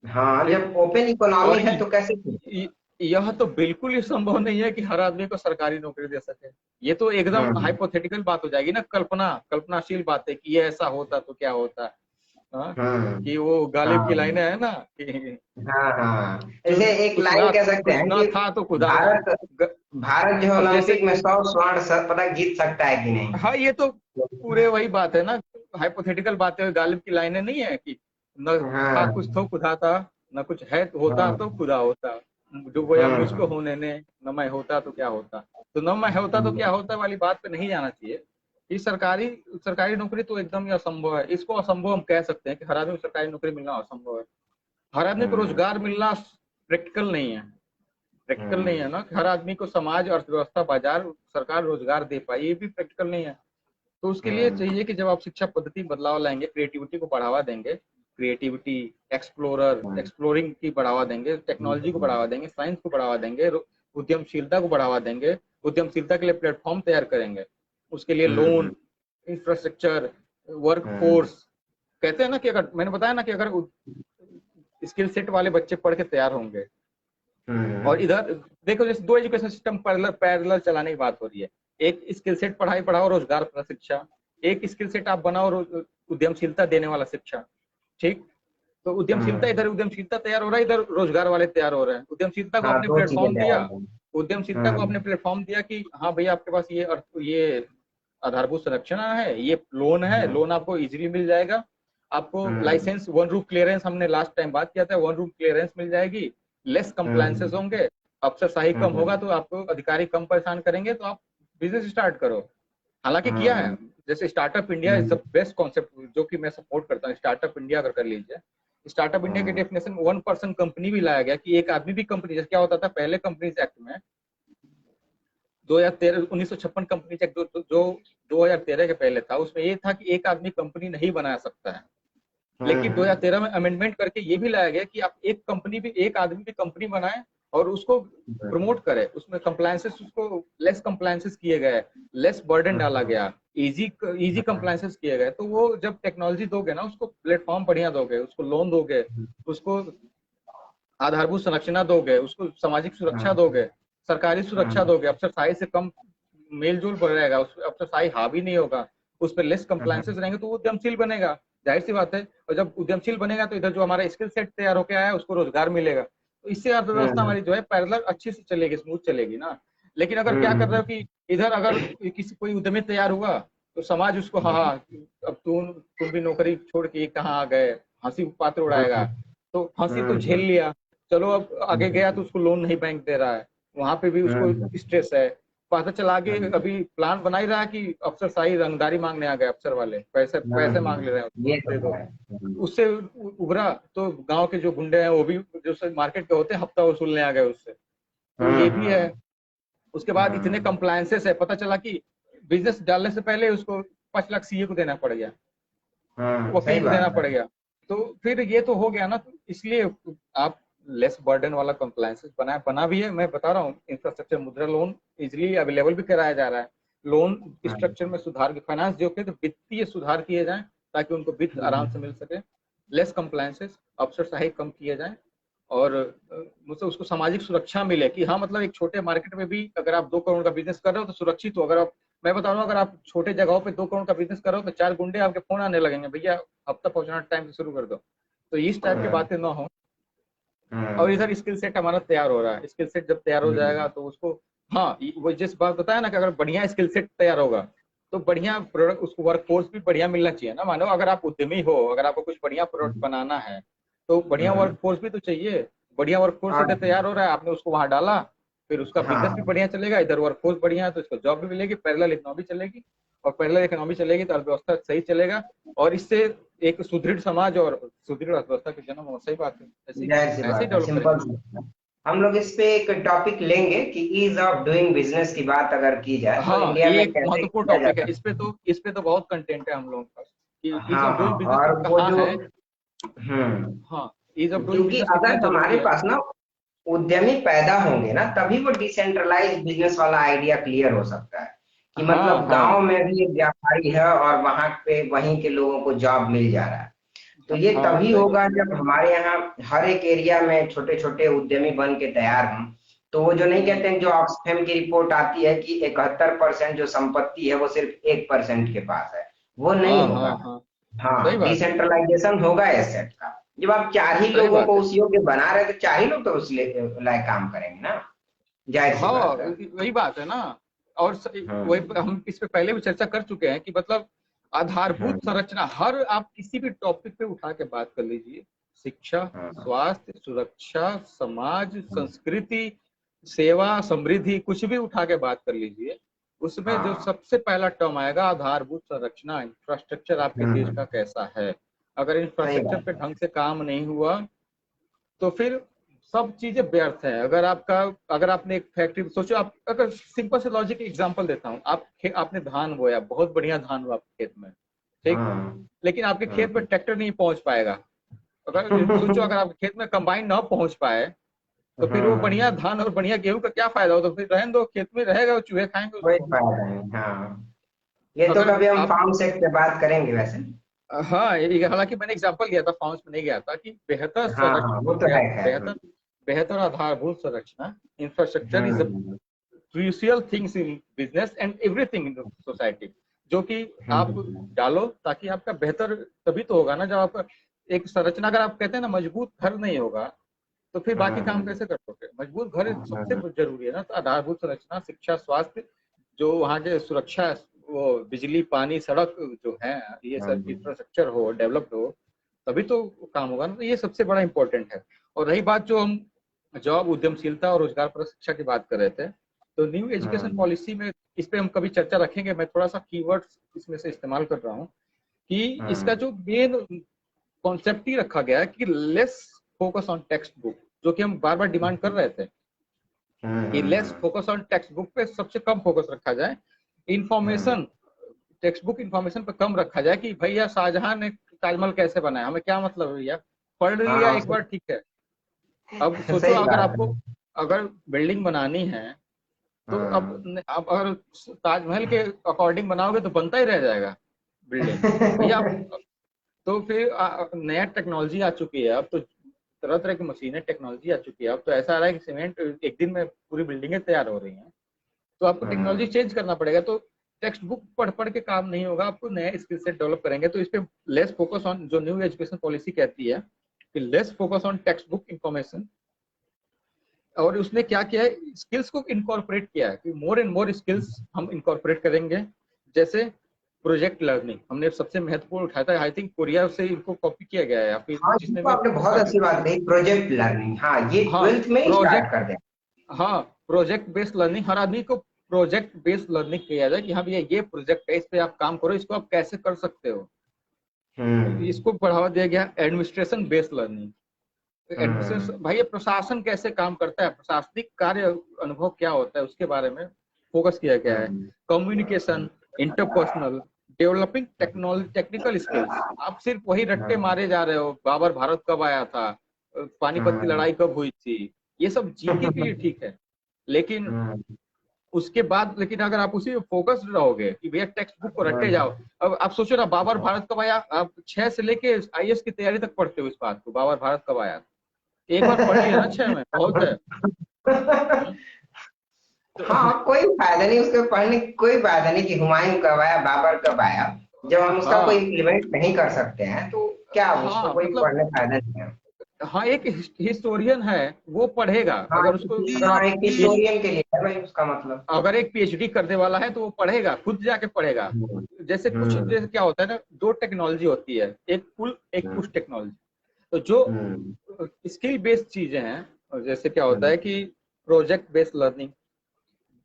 हाँ, ठीक। जब ओपन इकोनॉमी और है तो कैसे। य- यह तो बिल्कुल ही संभव नहीं है कि हर आदमी को सरकारी नौकरी दे सके। ये तो एकदम हम्म। हाइपोथेटिकल बात हो जाएगी ना, कल्पनाशील बात है कि ये ऐसा होता तो क्या होता। हाँ, हम्म। कि वो गालिब की हाँ लाइनें है ना कि हाँ हाँ, जो जैसे एक लाइन कह सकते कुछ हैं ना कि था तो खुदा था। भारत ग- भारत जो है अब जैसे, ओलंपिक में 100 स्वर्ण पदक जीत सकता है कि नहीं। हाँ, ये तो पूरे वही बात है ना, हाइपोथेटिकल बातें, गालिब की लाइनें नहीं है कि न था कुछ हाँ तो खुदा था, न कुछ है होता हाँ। तो खुदा होता। डूबो या मुझको होने ने, न मैं होता तो क्या होता। तो न मैं होता तो क्या होता वाली बात पे नहीं जाना चाहिए। ये सरकारी सरकारी नौकरी तो एकदम ही असंभव है। इसको असंभव हम कह सकते हैं कि हर आदमी को सरकारी नौकरी मिलना असंभव है। हर आदमी को रोजगार मिलना प्रैक्टिकल नहीं है। प्रैक्टिकल नहीं है ना कि हर आदमी को समाज, अर्थव्यवस्था, बाजार, सरकार रोजगार दे पाए, ये भी प्रैक्टिकल नहीं है। तो उसके लिए चाहिए कि जब आप शिक्षा पद्धति बदलाव लाएंगे, क्रिएटिविटी को बढ़ावा देंगे, क्रिएटिविटी, एक्सप्लोरिंग की बढ़ावा देंगे, टेक्नोलॉजी को बढ़ावा देंगे, साइंस को बढ़ावा देंगे, उद्यमशीलता को बढ़ावा देंगे, उद्यमशीलता के लिए प्लेटफॉर्म तैयार करेंगे, उसके लिए लोन, इंफ्रास्ट्रक्चर, वर्क फोर्स। कहते हैं ना कि अगर मैंने बताया ना कि अगर स्किल सेट वाले बच्चे पढ़ के तैयार होंगे, और इधर देखो जैसे दो एजुकेशन सिस्टम पैरेलल चलाने की बात हो रही है। एक स्किल सेट पढ़ाई पढ़ाओ, रोजगार शिक्षा। एक स्किल सेट आप बनाओ, उद्यमशीलता देने वाला शिक्षा। ठीक, तो उद्यमशीलता, इधर उद्यमशीलता तैयार हो रहा है, इधर रोजगार वाले तैयार हो रहे हैं। उद्यमशीलता को आपने प्लेटफॉर्म दिया, उद्यमशीलता को आपने प्लेटफॉर्म दिया कि हाँ भैया आपके पास ये आधारभूत संरचना है, ये लोन है, लोन आपको इजीली मिल जाएगा। आपको लाइसेंस, वन रूफ क्लियरेंस, हमने लास्ट टाइम बात किया था, वन रूफ क्लियरेंस मिल जाएगी, लेस कंप्लायंसेस होंगे, अफसरशाही कम होगा, तो आपको अधिकारी कम परेशान करेंगे, तो आप बिजनेस स्टार्ट करो। हालांकि किया है, जैसे startup India is the best concept जो कि मैं सपोर्ट करता हूँ। स्टार्टअप इंडिया अगर कर लीजिए, स्टार्टअप इंडिया की डेफिनेशन 1% कंपनी भी लाया गया कि एक आदमी भी कंपनी, जैसे क्या होता था पहले कंपनीज एक्ट में 2013 1956 कंपनी एक्ट जो 2013 के पहले था, उसमें ये था कि एक आदमी कंपनी नहीं बना सकता है। लेकिन 2013 में अमेंडमेंट करके ये भी लाया गया कि आप एक आदमी भी कंपनी बनाए और उसको प्रमोट करे, उसमें कंप्लायंसेस, उसको लेस कंप्लायंसेस किए गए, लेस बर्डन डाला गया, इजी कंप्लायंसेस किए गए। तो वो जब टेक्नोलॉजी दोगे ना, उसको प्लेटफॉर्म बढ़िया दोगे, उसको लोन दोगे, उसको आधारभूत संरचना दोगे, उसको सामाजिक सुरक्षा दोगे, सरकारी सुरक्षा दोगे, अफसरशाही से कम मेलजोल बढ़ेगा, उस अफसरशाही हावी नहीं होगा, उस पर लेस कंप्लायंसेस रहेंगे, तो वो उद्यमशील बनेगा। जाहिर सी बात है। और जब उद्यमशील बनेगा तो इधर जो हमारा स्किल सेट तैयार होकर आया है उसको रोजगार मिलेगा। तो इससे अर्थव्यवस्था हमारी जो है पैरेलल अच्छी से चलेगी, स्मूथ चलेगी ना। लेकिन अगर क्या कर रहे हो कि इधर अगर किसी कोई उद्यमी तैयार हुआ तो समाज उसको हाँ अब तुम भी नौकरी छोड़ के कहाँ आ गए, हंसी पात्र उड़ाएगा। तो हंसी तो झेल लिया, चलो अब आगे गया तो उसको लोन नहीं बैंक दे रहा है, वहां पे भी उसको स्ट्रेस है। पता चला आगे अभी प्लान बना ही रहा है कि अफसरशाही रंगदारी मांगने आ गए, अफसर वाले पैसे पैसे मांग ले रहे हैं, दे दो। उससे उभरा तो गांव के जो गुंडे हैं वो भी जो मार्केट के होते हैं हफ्ता वसूलने आ गए उससे। तो ये भी है। उसके बाद इतने कंप्लायंसेस है, पता चला कि बिजनेस डालने से पहले उसको 5 लाख सीए को देना पड़ गया, वकील को देना पड़ गया। तो फिर ये तो हो गया ना। तो इसलिए आप लेस बर्डन वाला कंप्लायंसेस बना भी है। मैं बता रहा हूँ, इंफ्रास्ट्रक्चर मुद्रा लोन इजिली अवेलेबल भी कराया जा रहा है। लोन स्ट्रक्चर में सुधार, फाइनेंस जो के वित्तीय सुधार किए जाएं ताकि उनको वित्त आराम से मिल सके, लेस कंप्लायंसेस, अफसरशाही कम किए जाएं, और मतलब उसको सामाजिक सुरक्षा मिले कि हाँ मतलब एक छोटे मार्केट में भी अगर आप 2 करोड़ का बिजनेस कर रहे हो तो सुरक्षित हो। अगर आप, मैं बता रहा हूँ, अगर आप छोटे जगहों पे 2 करोड़ का बिजनेस कर रहे हो तो 4 गुंडे आपके फोन आने लगेंगे, भैया हफ्ता पहुंचाना टाइम से शुरू कर दो। तो इस टाइप की बातें ना हो। और इधर स्किल सेट हमारा तैयार हो रहा है। स्किल सेट जब तैयार हो जाएगा तो उसको, हाँ वो जिस बात बताया ना कि अगर बढ़िया स्किल सेट तैयार होगा तो बढ़िया प्रोडक्ट, उसको वर्क फोर्स भी बढ़िया मिलना चाहिए ना। मानो अगर आप उद्यमी हो, अगर आपको कुछ बढ़िया प्रोडक्ट बनाना है तो बढ़िया वर्क फोर्स भी तो चाहिए। बढ़िया वर्क फोर्स इधर तैयार हो रहा है, आपने उसको वहां डाला, फिर उसका बिजनेस भी बढ़िया चलेगा, इधर वर्क फोर्स बढ़िया है तो इसको जॉब भी मिलेगी, पैरेलल इकोनॉमी चलेगी, और पैरेलल इकोनॉमी चलेगी तो अर्थव्यवस्था सही चलेगा, और इससे एक सुदृढ़ समाज और सुदृढ़ अर्थव्यवस्था की जन्म हो। सही बात है, ऐसे ही डेवलप सिंपल। करेंगे। हम लोग इस पे एक टॉपिक लेंगे कि ईज ऑफ डूइंग बिजनेस की बात अगर की जाए तो हाँ, इंडिया ये में एक कैसे महत्वपूर्ण किया टॉपिक है। जाता इस पे तो बहुत कंटेंट है हम लोगों के पास कि ईज हाँ ऑफ हाँ। डूइंग बिजनेस और वो कहाँ जो है। हाँ, ईज ऑफ डूइंग क्योंकि बिजनेस कितना अगर हमारे जरूरी है। पास ना उद्यमी पैदा होंगे ना तभी वो डिसेंट्रलाइज बिजनेस वाला आइडिया क्लियर हो सकता है कि हाँ मतलब गांव हाँ में भी एक व्यापारी है और वहां पे वहीं के लोगों को जॉब मिल जा रहा है। तो ये हाँ, तभी सही बात। होगा जब हमारे यहाँ हर एक एरिया में छोटे छोटे उद्यमी बन के तैयार हों। तो वो जो नहीं कहते हैं, जो ऑक्सफैम की रिपोर्ट आती है कि 71% जो संपत्ति है वो सिर्फ 1% के पास है, वो नहीं हाँ होगा। हाँ हाँ, सही हाँ, बात है, डिसेंट्रलाइजेशन होगा एसेट का। जब आप 4 ही सही लोगों बात को है। उस योग्य बना रहे तो 4 ही लोग तो उस लायक काम करेंगे ना। जाहिर सी हाँ, बात है। वही बात है ना। और वही हम्म हम इस पे पहले भी चर्चा कर चुके हैं कि मतलब आधारभूत हम्म संरचना, हर आप किसी भी टॉपिक पे उठा के बात कर लीजिए, शिक्षा, हाँ स्वास्थ्य, सुरक्षा, समाज, संस्कृति, सेवा, समृद्धि, कुछ भी उठा के बात कर लीजिए, उसमें जो हाँ। सबसे पहला टर्म आएगा आधारभूत संरचना, इंफ्रास्ट्रक्चर आपके देश का कैसा है। अगर सही इंफ्रास्ट्रक्चर बात पे है। ढंग से काम नहीं हुआ तो फिर सब चीजें व्यर्थ है। अगर आपने एक फैक्ट्री सोचो, आप अगर सिंपल से लॉजिक एग्जांपल देता हूँ, आपने धान बोया, बहुत बढ़िया धान हुआ आपके खेत में, ठीक, हाँ लेकिन आपके खेत में हाँ। ट्रैक्टर नहीं पहुंच पाएगा। अगर सोचो, अगर आपके खेत में कंबाइन ना पहुंच पाए तो फिर वो बढ़िया हाँ, धान और बढ़िया गेहूं का क्या फायदा हो, तो फिर रहने दो, खेत में रहेगा, वो चूहे खाएंगे कोई उसको। फायदा नहीं। हाँ, ये तो अगर कभी हम आप फार्म सेक्टर पे बात करेंगे वैसे। हाँ, हालांकि मैंने एग्जांपल लिया था, फाउंड्स में नहीं गया था, कि हाँ हाँ, वो तो है खैर। बेहतर बेहतर आधारभूत संरचना, infrastructure is hmm crucial things in business and everything in society, जो कि आप हम्म। डालो ताकि आपका बेहतर तभी तो होगा ना। जब आपका एक संरचना, अगर आप कहते हैं ना मजबूत घर नहीं होगा तो फिर बाकी काम हम्म, कैसे करोगे। मजबूत घर सबसे हम्म, जरूरी है ना। तो आधारभूत संरचना, शिक्षा, स्वास्थ्य, जो वहाँ के सुरक्षा, वो बिजली, पानी, सड़क जो है, ये सब हम्म, इंफ्रास्ट्रक्चर हो, डेवलप्ड हो, तभी तो काम होगा ना। तो ये सबसे बड़ा इंपॉर्टेंट है। और रही बात जो हम जॉब, उद्यमशीलता और रोजगार परक शिक्षा की बात कर रहे थे, तो न्यू एजुकेशन हम्म, पॉलिसी में इस पे हम कभी चर्चा रखेंगे। मैं थोड़ा सा कीवर्ड्स इसमें से इस्तेमाल कर रहा हूँ कि इसका हम्म, जो मेन कॉन्सेप्ट ही रखा गया है कि less focus on text book, जो कि हम बार बार डिमांड कर रहे थे कि less hmm, focus on text book पे सबसे कम फोकस रखा जाए। हम्म, इंफॉर्मेशन, टेक्स्ट बुक इंफॉर्मेशन पे कम रखा जाए कि भैया शाहजहां ने ताजमहल कैसे बनाया, हमें क्या मतलब है भैया, पढ़ लिया हाँ एक बार ठीक है। अब सोचो, सही अगर बात आपको, है। अगर बिल्डिंग बनानी है तो हम्म। अब अगर ताजमहल के अकॉर्डिंग बनाओगे तो बनता ही रह जाएगा बिल्डिंग भैया आप। तो फिर नया टेक्नोलॉजी आ चुकी है अब तो, तरह तरह की मशीनें, टेक्नोलॉजी आ चुकी है अब तो। ऐसा आ रहा है कि सीमेंट एक दिन में पूरी बिल्डिंगें तैयार हो रही हैं। तो आपको टेक्नोलॉजी हम्म, चेंज करना पड़ेगा। तो टेक्स्ट बुक पढ़ पढ़ के काम नहीं होगा, आपको नए स्किल सेट डेवलप करेंगे। तो इस पे लेस फोकस ऑन, जो न्यू एजुकेशन पॉलिसी कहती है कि less focus on text book information, और उसने क्या किया है, स्किल्स को इनकॉर्पोरेट किया है कि मोर एंड मोर स्किल्स हम इनकॉर्पोरेट करेंगे। जैसे प्रोजेक्ट लर्निंग हमने सबसे महत्वपूर्ण उठाया था, आई थिंक कोरिया से इनको कॉपी किया गया है, या फिर हाँ, ये जिसने तो भी आपने बहुत अच्छी सर्टिफिकेट। बात कही, प्रोजेक्ट लर्निंग। हाँ, ये हाँ, 12th में ही स्टार्ट प्रोजेक्ट, कर दें। हाँ, प्रोजेक्ट बेस्ड लर्निंग, हर आदमी को प्रोजेक्ट बेस्ड लर्निंग किया जाए कि हाँ भैया ये प्रोजेक्ट है, इस पे आप काम करो, इसको आप कैसे कर सकते हो। हम्म, इसको बढ़ावा दिया गया एडमिनिस्ट्रेशन बेस्ड लर्निंग। हम्म, एडमिनिस्ट्रेशन, भाई ये प्रशासन कैसे काम करता है, प्रशासनिक कार्य अनुभव क्या होता है, उसके बारे में फोकस किया गया है। हम्म, communication, interpersonal, developing technology, technical skills. आप सिर्फ वही रट्टे हम्म, मारे जा रहे हो, बाबर भारत कब आया था, पानीपत की हम्म, लड़ाई कब हुई थी, ये सब जीके के लिए ठीक है, लेकिन हम्म, उसके बाद, लेकिन अगर आप उसी में फोकस्ड रहोगे कि भैया टेक्स्ट बुक को रट्टे जाओ। अब आप सोचो ना, बाबर भारत कब आया, आप 6 से लेके आईएएस की तैयारी तक पढ़ते हो इस बात को, बाबर भारत कब आया। एक बार पढ़ लिया ना 6 में बहुत है। हम्म, तो हाँ, कोई फायदा नहीं उसके पढ़ने की, कोई फायदा नहीं कि हुमायूं कब आया, बाबर कब आया। जब हम उसका कोई हाँ इम्प्लीमेंट नहीं कर सकते हैं तो क्या, उसको हाँ, कोई मतलब पढ़ने फायदा नहीं है। हाँ, एक हिस्टोरियन है, वो पढ़ेगा। हाँ, अगर उसको हाँ, एक PhD, हिस्टोरियन के लिए है भाई उसका मतलब। अगर एक पीएचडी करने वाला है तो वो पढ़ेगा, खुद जाके पढ़ेगा। हम्म, जैसे कुछ, हम्म, जैसे क्या होता है ना, दो टेक्नोलॉजी होती है, एक पुल एक पुश हम्म, टेक्नोलॉजी। तो जो हम्म, स्किल बेस्ड चीजें हैं, और जैसे क्या होता हम्म, है कि प्रोजेक्ट बेस्ड लर्निंग,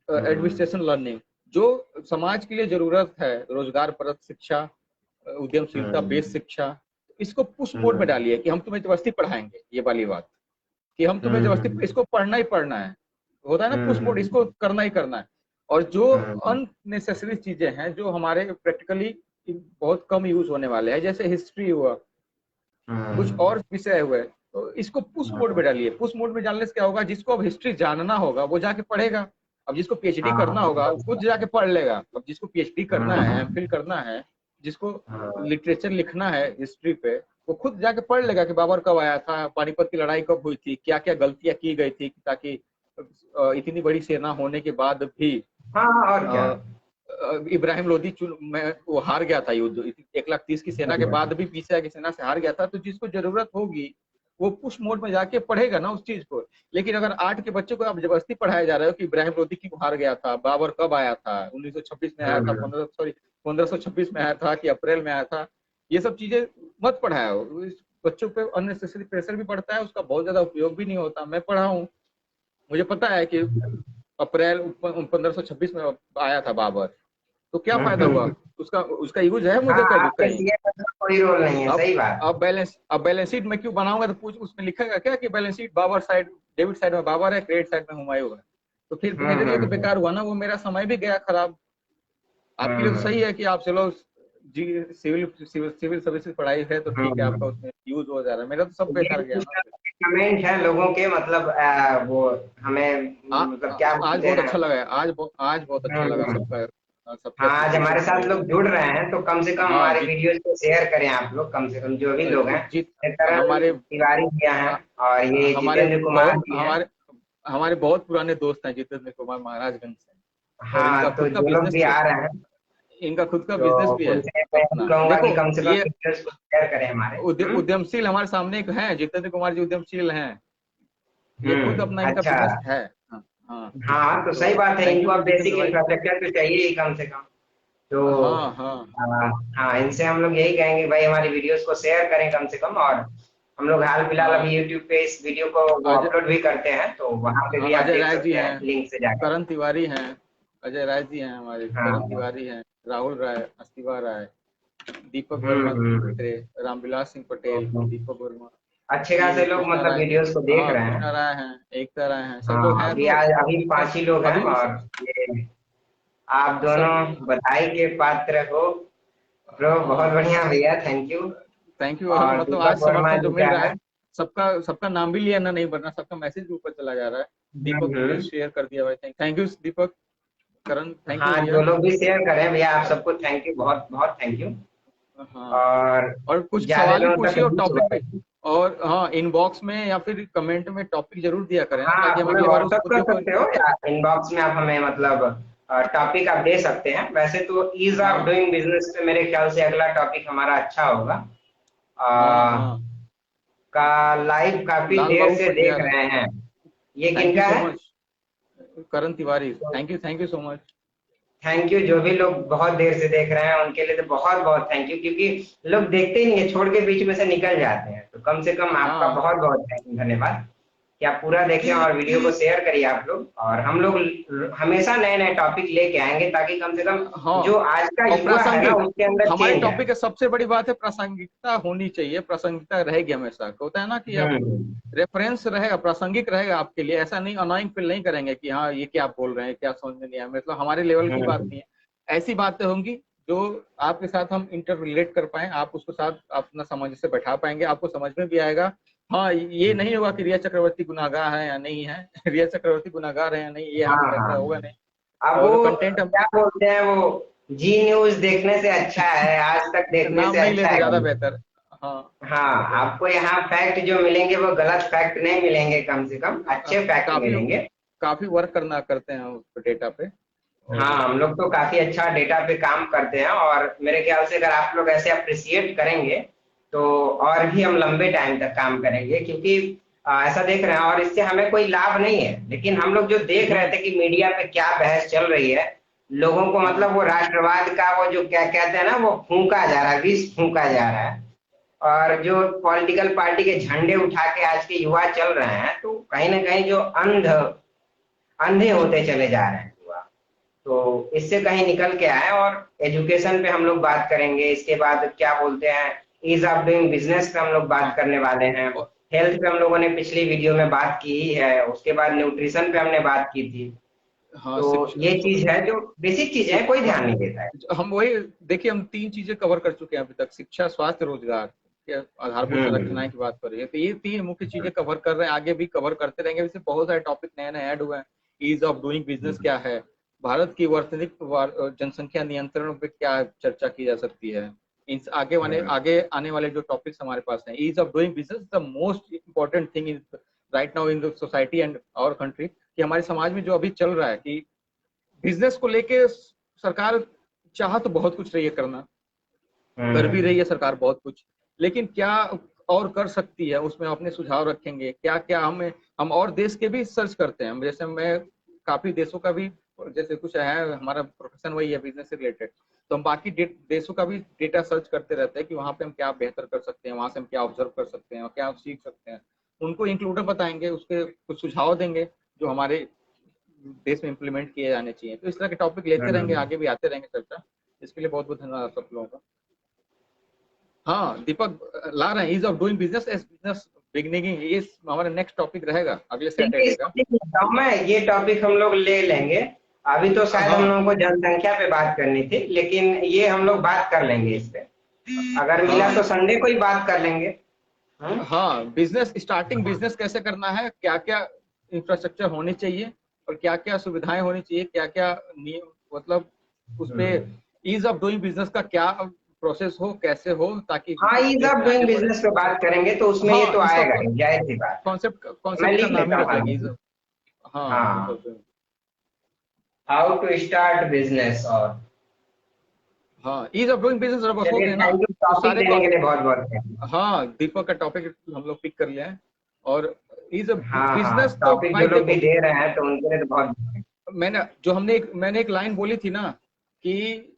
हम्म, एडमिनिस्ट्रेशन लर्निंग, जो समाज के लिए जरूरत है, रोजगार परक शिक्षा, उद्यमशीलता बेस्ड हम्म, शिक्षा, इसको पुश मोड में हम्म, डालिए कि हम तुम्हें जबरदस्ती पढ़ाएंगे, ये वाली बात कि हम तुम्हें जबरदस्ती हम्म, इसको पढ़ना ही पढ़ना है, होता है ना पुश मोड, हम्म, इसको करना ही करना है। और जो हम्म, अननेसेसरी चीजें हैं जो हमारे प्रैक्टिकली बहुत कम यूज होने वाले हैं, जैसे हिस्ट्री हुआ, कुछ हम्म, और विषय हुए, तो इसको पुश मोड में डालिए। पुश मोड में डालने से क्या होगा, जिसको अब हिस्ट्री जानना होगा वो जाके पढ़ेगा। अब जिसको पीएचडी हाँ, करना वो होगा तो वो खुद जाके पढ़ लेगा। अब जिसको पीएचडी करना है, हम्म, एमफिल करना है, जिसको हाँ, लिटरेचर लिखना है हिस्ट्री पे, वो खुद जाके पढ़ लेगा कि बाबर कब आया था, पानीपत की लड़ाई कब हुई थी, क्या क्या गलतियां की गई थी ताकि इतनी बड़ी सेना होने के बाद भी हाँ, और क्या। इब्राहिम लोदी चुन में वो हार गया था युद्ध, 1,30,000 की सेना सही के बात बाद है। भी पीछे की सेना से हार गया था। तो जिसको जरूरत होगी वो पुश मोड में जाके पढ़ेगा ना उस चीज को। लेकिन अगर 8 के बच्चे को आप जबरदस्ती पढ़ाया जा रहे हो कि इब्राहिम लोदी क्यों हार गया था, बाबर कब आया था, 1926 में आया था, हम्म, 15 सॉरी 1526 में आया था कि अप्रैल में आया था, ये सब चीजें मत पढ़ाओ। बच्चों पे अननेसेसरी प्रेशर भी पड़ता है, उसका बहुत ज्यादा उपयोग भी नहीं होता। मैं पढ़ा हूँ, मुझे पता है कि अप्रैल 1526 में आया था बाबर, तो क्या फायदा हुआ उसका? उसका यूज है मुझे हाँ, कभी आपके कहीं? सीए का तो कोई रोल नहीं है, अब सही बात। अब बैलेंस शीट में क्यों बनाऊंगा? तो पूछ, उसमें लिखेगा क्या कि बैलेंस शीट बाबर साइड, डेबिट साइड में बाबर है, क्रेडिट साइड में हुमायूं है? तो फिर मेरे लिए तो हम्म। बेकार हुआ ना, वो मेरा समय भी गया खराब। आपके लिए तो सही हम्म। है कि आप चलो जी सिविल सर्विसेज पढ़ाई है तो ठीक है, आपका हम्म। उसमें यूज हो जा रहा है। मेरा तो सब ये बेकार गया कुछ ना फिर। कमेंट है लोगों के, मतलब वो हमें मतलब क्या आज बोलते बहुत हैं। अच्छा लगा, आज बहुत अच्छा लगा हम्म। सबका, सबके हाँ, आज अप्रिसिएशन हमारे साथ सुने। लोग जुड़ रहे हैं, तो कम से कम हाँ हमारे जीत वीडियोस को शेयर करें आप लोग, कम से कम जो भी लोग हैं। जीत करण हमारे तिवारी भैया हैं, अ, और ये हमारे जितेंद्र कुमार बहुत जी हैं। हमारे हमारे बहुत पुराने दोस्त हैं जितेंद्र कुमार, महाराजगंज से। और इनका हाँ, तो खुद का जो लोग बिजनेस भी भी है, आ रहे हैं, इनका खुद का तो बिजनेस भी है उनसे मैं यही अपना। कहूंगा देखो कि कम से कम ये वीडियोस को शेयर करें हमारे। उद्यमशील हमारे सामने एक हैं, जितेंद्र कुमार जी उद्यमशील हैं। ये खुद अपना इनका अच्छा। बिजनेस है। हाँ हाँ। हाँ, तो सही तो बात है, थैंक इनको यू अब बेसिक जितेंद्र भाई। इंफ्रास्ट्रक्चर तो चाहिए ही कम से कम। तो हाँ हाँ। हाँ, हाँ, इनसे हम लोग यही कहेंगे भाई, हमारी वीडियोस को शेयर करें कम से कम। और हम लोग हाल फिलहाल हाँ अभी यूट्यूब पे इस वीडियो को वो अजय अपलोड भी करते हैं, तो वहां पे हाँ, भी आप अजय देख राय जी सकते हैं हैं, लिंक से जाकर। करण तिवारी हैं, अजय राय जी हैं हमारे, करण हाँ। तिवारी हैं, राहुल राय, अस्तिवा राय, दीपक हम्म। वर्मा हम्म। थे, रामविलास सिंह पटेल, तो दीपक वर्मा, अच्छे ये खासे लोग कृष्णा मतलब राय। वीडियोस को देख हाँ रहे हैं। कृष्णा राय हैं, एकता राय हैं, सब लोग हाँ, हैं। अभी तो आज अभी 5 ही लोग हैं, अभी और ये आप सब दोनों बधाई के पात्र हो। ब्रो, बहुत हाँ बढ़िया भैया, थैंक यू। Thank you. और मतलब आज दीपक वर्मा समर्थन जो जी मिल क्या रहा है। है, सबका सबका नाम भी लिया ना, नहीं वरना सबका मैसेज भी ऊपर चला जा रहा है। दीपक ने भी हम्म। शेयर कर दिया भाई, thank you Deepak. Karan thank you हाँ, भैया। जो लोग भी शेयर करें भैया, आप सबको थैंक यू, बहुत बहुत थैंक यू। हाँ और और कुछ ज्यादा सवाल भी लोगों तक पूछिए और रीच टॉपिक पे, बढ़ेगी। और हाँ इनबॉक्स में या फिर कमेंट में टॉपिक जरूर दिया करें ना, हाँ, ताकि आप हम हमें अगली बार उस व्हाट्सअप कर मुद्दे को। सकते हो, या इनबॉक्स में आप हमें मतलब टॉपिक आप दे सकते हैं। वैसे तो ईज ऑफ हाँ डूइंग बिजनेस पे मेरे ख्याल से अगला टॉपिक हमारा अच्छा होगा। हाँ आ, हाँ। का लाइव काफी लाल देर बाबू से देख पटियाला, रहे हैं। ये थैंक यू किनका सो है? मच। करण तिवारी, तो thank you so much. Thank you, जो भी लोग बहुत देर से देख रहे हैं उनके लिए तो बहुत बहुत थैंक यू, क्योंकि लोग देखते ही नहीं है, छोड़ के बीच में से निकल जाते हैं। तो कम से कम आपका हाँ बहुत बहुत धन्यवाद कि आप पूरा देखें, और वीडियो को शेयर करिए आप लोग। और हम लोग हमेशा नए नए टॉपिक लेके आएंगे, ताकि कम से कम जो हाँ। आज का और युवा है ना, प्रासंगिक, उसके अंदर हमारे चेंज आए। टॉपिक की सबसे बड़ी बात है प्रासंगिकता होनी चाहिए, प्रासंगिकता रहेगी हमेशा। होता है ना कि आप हम्म। रेफरेंस रहेगा, प्रासंगिक रहेगा आपके लिए, ऐसा नहीं अनोइंग फील नहीं करेंगे कि हाँ ये क्या आप बोल रहे हैं, क्या समझ में नहीं आया, मतलब हमारे लेवल की बात हम्म। नहीं है। ऐसी बातें होंगी जो आपके साथ हम इंटर रिलेट कर पाए, आप उसके साथ अपना सामंजस्य बैठा पाएंगे, आपको समझ में भी आएगा। हाँ ये नहीं होगा कि रिया चक्रवर्ती गुनाहगार है या नहीं है रिया चक्रवर्ती गुनाहगार है या नहीं, ये हाँ, हम ऐसा हाँ। होगा नहीं। अब और वो कंटेंट हम क्या बोलते हैं, वो जी न्यूज देखने से अच्छा है, आज तक देखने नाम से नहीं अच्छा ले तो है। ज्यादा बेहतर। हाँ हाँ, आपको यहाँ फैक्ट जो मिलेंगे वो गलत फैक्ट नहीं मिलेंगे, कम से कम अच्छे फैक्ट काफी मिलेंगे। काफी वर्क करना करते हैं उस डेटा पे। हाँ, और हम लोग तो काफी अच्छा डेटा पे काम करते हैं, और मेरे ख्याल से अगर आप लोग ऐसे अप्रिसिएट करेंगे, तो और भी हम लंबे टाइम तक काम करेंगे, क्योंकि ऐसा देख रहे हैं, और इससे हमें कोई लाभ नहीं है, लेकिन हम लोग जो देख रहे थे कि मीडिया पे क्या बहस चल रही है, लोगों को हाँ मतलब वो राष्ट्रवाद का वो जो क्या कहते हैं ना, वो फूंका जा रहा है, विष फूंका जा रहा है। और जो पॉलिटिकल पार्टी के झंडे उठा के आज के युवा चल रहे हैं, तो कहीं ना कहीं जो अंधे होते चले जा रहे हैं युवा। तो इससे कहीं निकल के आए, और एजुकेशन पे हम लोग बात करेंगे, इसके बाद क्या बोलते हैं, ईज ऑफ डूइंग बिजनेस पे हम लोग बात हाँ करने वाले हैं। और हेल्थ पे हम लोगों ने पिछली वीडियो में बात की ही है, उसके बाद न्यूट्रिशन पे हमने बात की थी। हाँ तो ये चीज है, जो बेसिक चीज है, कोई ध्यान नहीं देता है। हम वही देखिए, हम तीन चीजें कवर कर चुके हैं अभी तक, शिक्षा, स्वास्थ्य, रोजगार के आधारभूत हम्म। संरचनाएं की बात करें तो ये तीन मुख्य चीजें कवर कर रहे हैं, आगे भी कवर करते रहेंगे। वैसे बहुत सारे टॉपिक नए नए ऐड हुए हैं। ईज ऑफ डूइंग बिजनेस क्या है, भारत की वर्तनिक जनसंख्या नियंत्रण पे क्या चर्चा की जा सकती है, इन आगे आने वाले जो टॉपिक्स हमारे पास हैं। Ease of doing business the most important thing in right now in the society and our country, कि हमारे समाज में जो अभी चल रहा है कि बिजनेस को लेके सरकार चाह तो बहुत कुछ रही है करना, कर भी रही हम्म। है सरकार बहुत कुछ, लेकिन क्या और कर सकती है, उसमें अपने सुझाव रखेंगे क्या क्या। हम और देश के भी सर्च करते हैं, जैसे मैं काफी देशों का भी जैसे कुछ है, हमारा प्रोफेशन वही है बिजनेस से रिलेटेड, तो हम बाकी देशों का भी डेटा सर्च करते रहते हैं कि वहाँ पे हम क्या बेहतर कर सकते हैं, वहाँ से हम क्या ऑब्जर्व कर सकते हैं और क्या सीख सकते हैं। उनको इंक्लूडर बताएंगे, उसके कुछ सुझाव देंगे जो हमारे देश में इम्प्लीमेंट किए जाने चाहिए। तो इस तरह के टॉपिक लेते रहेंगे, आगे भी आते रहेंगे चर्चा। इसके लिए बहुत बहुत धन्यवाद सब लोगों का। हाँ दीपक ला रहे हैं, ease of doing business as business beginning, ये हमारा नेक्स्ट टॉपिक रहेगा अगले ठीक है, सैटरडे इस का। topic में बताऊं मैं, ये टॉपिक हम लोग ले लेंगे। अभी तो शायद हम हाँ लोगों को जनसंख्या पे बात करनी थी, लेकिन ये हम लोग बात कर लेंगे इस पे। अगर मिला तो हाँ संडे को ही बात कर लेंगे। हाँ, बिजनेस स्टार्टिंग बिजनेस कैसे करना है, क्या क्या इंफ्रास्ट्रक्चर होनी चाहिए और क्या क्या सुविधाएं होनी चाहिए, क्या क्या नियम, मतलब उसपे ईज ऑफ डूइंग बिजनेस का क्या प्रोसेस हो, कैसे हो, ताकि हाँ, ईज देश ऑफ में डूइंग आगे बढ़े। बिजनेस पे बात करेंगे तो उसमें ये हाँ तो इसका आएगा ही, जाहिर सी बात है। कॉन्सेप्ट मैं कॉन्सेप्ट का लिख नाम ही लेता हूँ रखेंगे आगे। हाँ ईज हाँ, of doing. How to start business. और हाँ ईज ऑफ डूइंग बिजनेस जब हो चलिए, गए ना थैंक यू तो टॉपिक सारे देने के लिए, बहुत बहुत थैंक यू। हाँ दीपक का टॉपिक हम लोग पिक कर लिया है। और इज अ हाँ हाँ, बिजनेस तो टॉपिक जो भाई लोग भी देखो, दे रहे हैं तो उनके लिए तो बहुत। मैंने एक लाइन बोली थी ना कि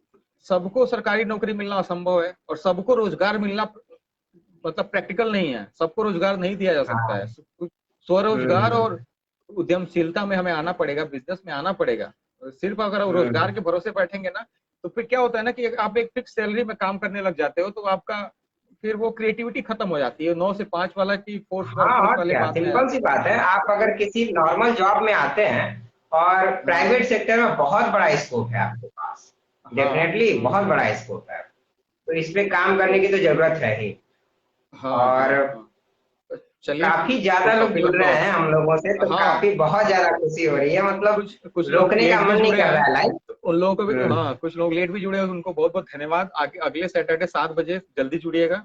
सबको सरकारी नौकरी मिलना असंभव है और सबको रोजगार मिलना मतलब प्रैक्टिकल नहीं है। सबको रोजगार नहीं दिया जा सकता है। हाँ। स्वरोजगार और हम्म उद्यमशीलता में हमें आना पड़ेगा, बिजनेस में आना पड़ेगा। सिर्फ अगर आप रोजगार हम्म। के भरोसे बैठेंगे ना, तो फिर क्या होता है ना कि आप एक फिक्स सैलरी में काम करने लग जाते हो, तो आपका फिर वो क्रिएटिविटी खत्म हो जाती है। 9 से 5 वाला की फोर्स हाँ, वर्कफोर्स और वाले क्या, बात में सिंपल सी बात है। आप अगर किसी नॉर्मल जॉब में आते हैं और हाँ प्राइवेट सेक्टर में बहुत बड़ा स्कोप है आपके पास, हाँ डेफिनेटली बहुत बड़ा स्कोप है, तो इस पे काम करने की तो जरूरत है ही। हाँ हाँ और हाँ। चलिए, काफी तो ज्यादा लोग काफी जुड़ रहे लंबा, हैं हम लोगों से, तो हाँ काफी बहुत ज्यादा खुशी हो रही है, मतलब कुछ कुछ लोग रोकने का लेट भी मन नहीं जुड़े कर हैं, रहा है लाइफ। तो उन लोगों को भी, हम्म। हाँ कुछ लोग लेट भी जुड़े हैं, उनको बहुत बहुत धन्यवाद। आगे अगले सैटरडे 7 बजे जल्दी जुड़िएगा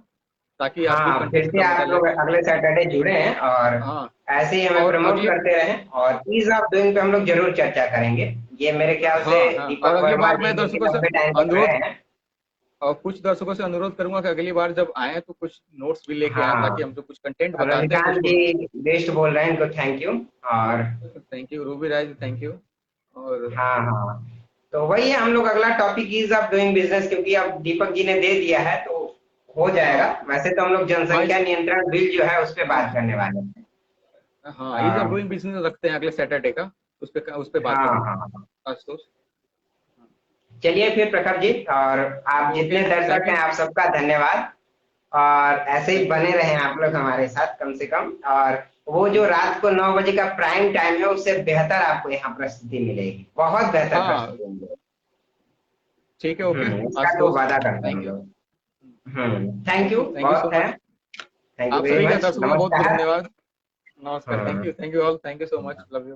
ताकि आप भी हाँ, फिर कंटेंट से का मजा आप ले लोग पाए। अगले सैटरडे जुड़े हैं, और हाँ ऐसे ही हमें और प्रमोट अगले, करते रहें, और ईज ऑफ डूइंग पे हम लोग जरूर चर्चा करेंगे। ये मेरे ख्याल से हाँ हाँ और दीपक अगली वर्मा बार जी मैं क्योंकि दर्शकों से लंबे टाइम तक रहे अनुरोध, हैं। और कुछ दर्शकों से अनुरोध करूंगा कि अगली बार जब आए तो कुछ नोट्स भी लेके आए, ताकि हम हाँ, जो कुछ कंटेंट और बताते हैं तो रविकांत उसको। जी बेस्ट बोल रहे हैं, इनको थैंक यू। और thank you Ruby Raj, thank you. और हाँ हाँ, तो वही है, हम लोग अगला topic ease of doing business, क्योंकि अब दीपक जी ने दे दिया है तो हो जाएगा। हाँ वैसे तो हम लोग हाँ जनसंख्या नियंत्रण बिल जो है उस पर बात करने वाले हैं। हाँ ease of uh, doing business रखते हैं अगले सैटरडे का, उस पे बात हाँ करेंगे हाँ। आशुतोष। चलिए फिर प्रखर जी, और आप ओके जितने थैंक दर्शक हैं यू। आप सबका धन्यवाद। और ऐसे ही थैंक यू। बने रहें आप लोग हमारे साथ कम से कम। और वो जो रात को 9 बजे का प्राइम टाइम है, उससे बेहतर आपको यहाँ प्रस्तुति मिलेगी, बहुत बेहतर हाँ प्रस्तुति मिलेगी। ठीक है, ओके इसका तो आशुतोष, वादा करते हैं हम थैंक यू। लोग। थैंक यू, थैंक यू सो बहुत है। मच। थैंक यू आप वेरी सभी का मच, दर्शकों का बहुत बहुत नमस्कार। धन्यवाद। नमस्कार, हम्म। Thank you all, thank you so much, love you.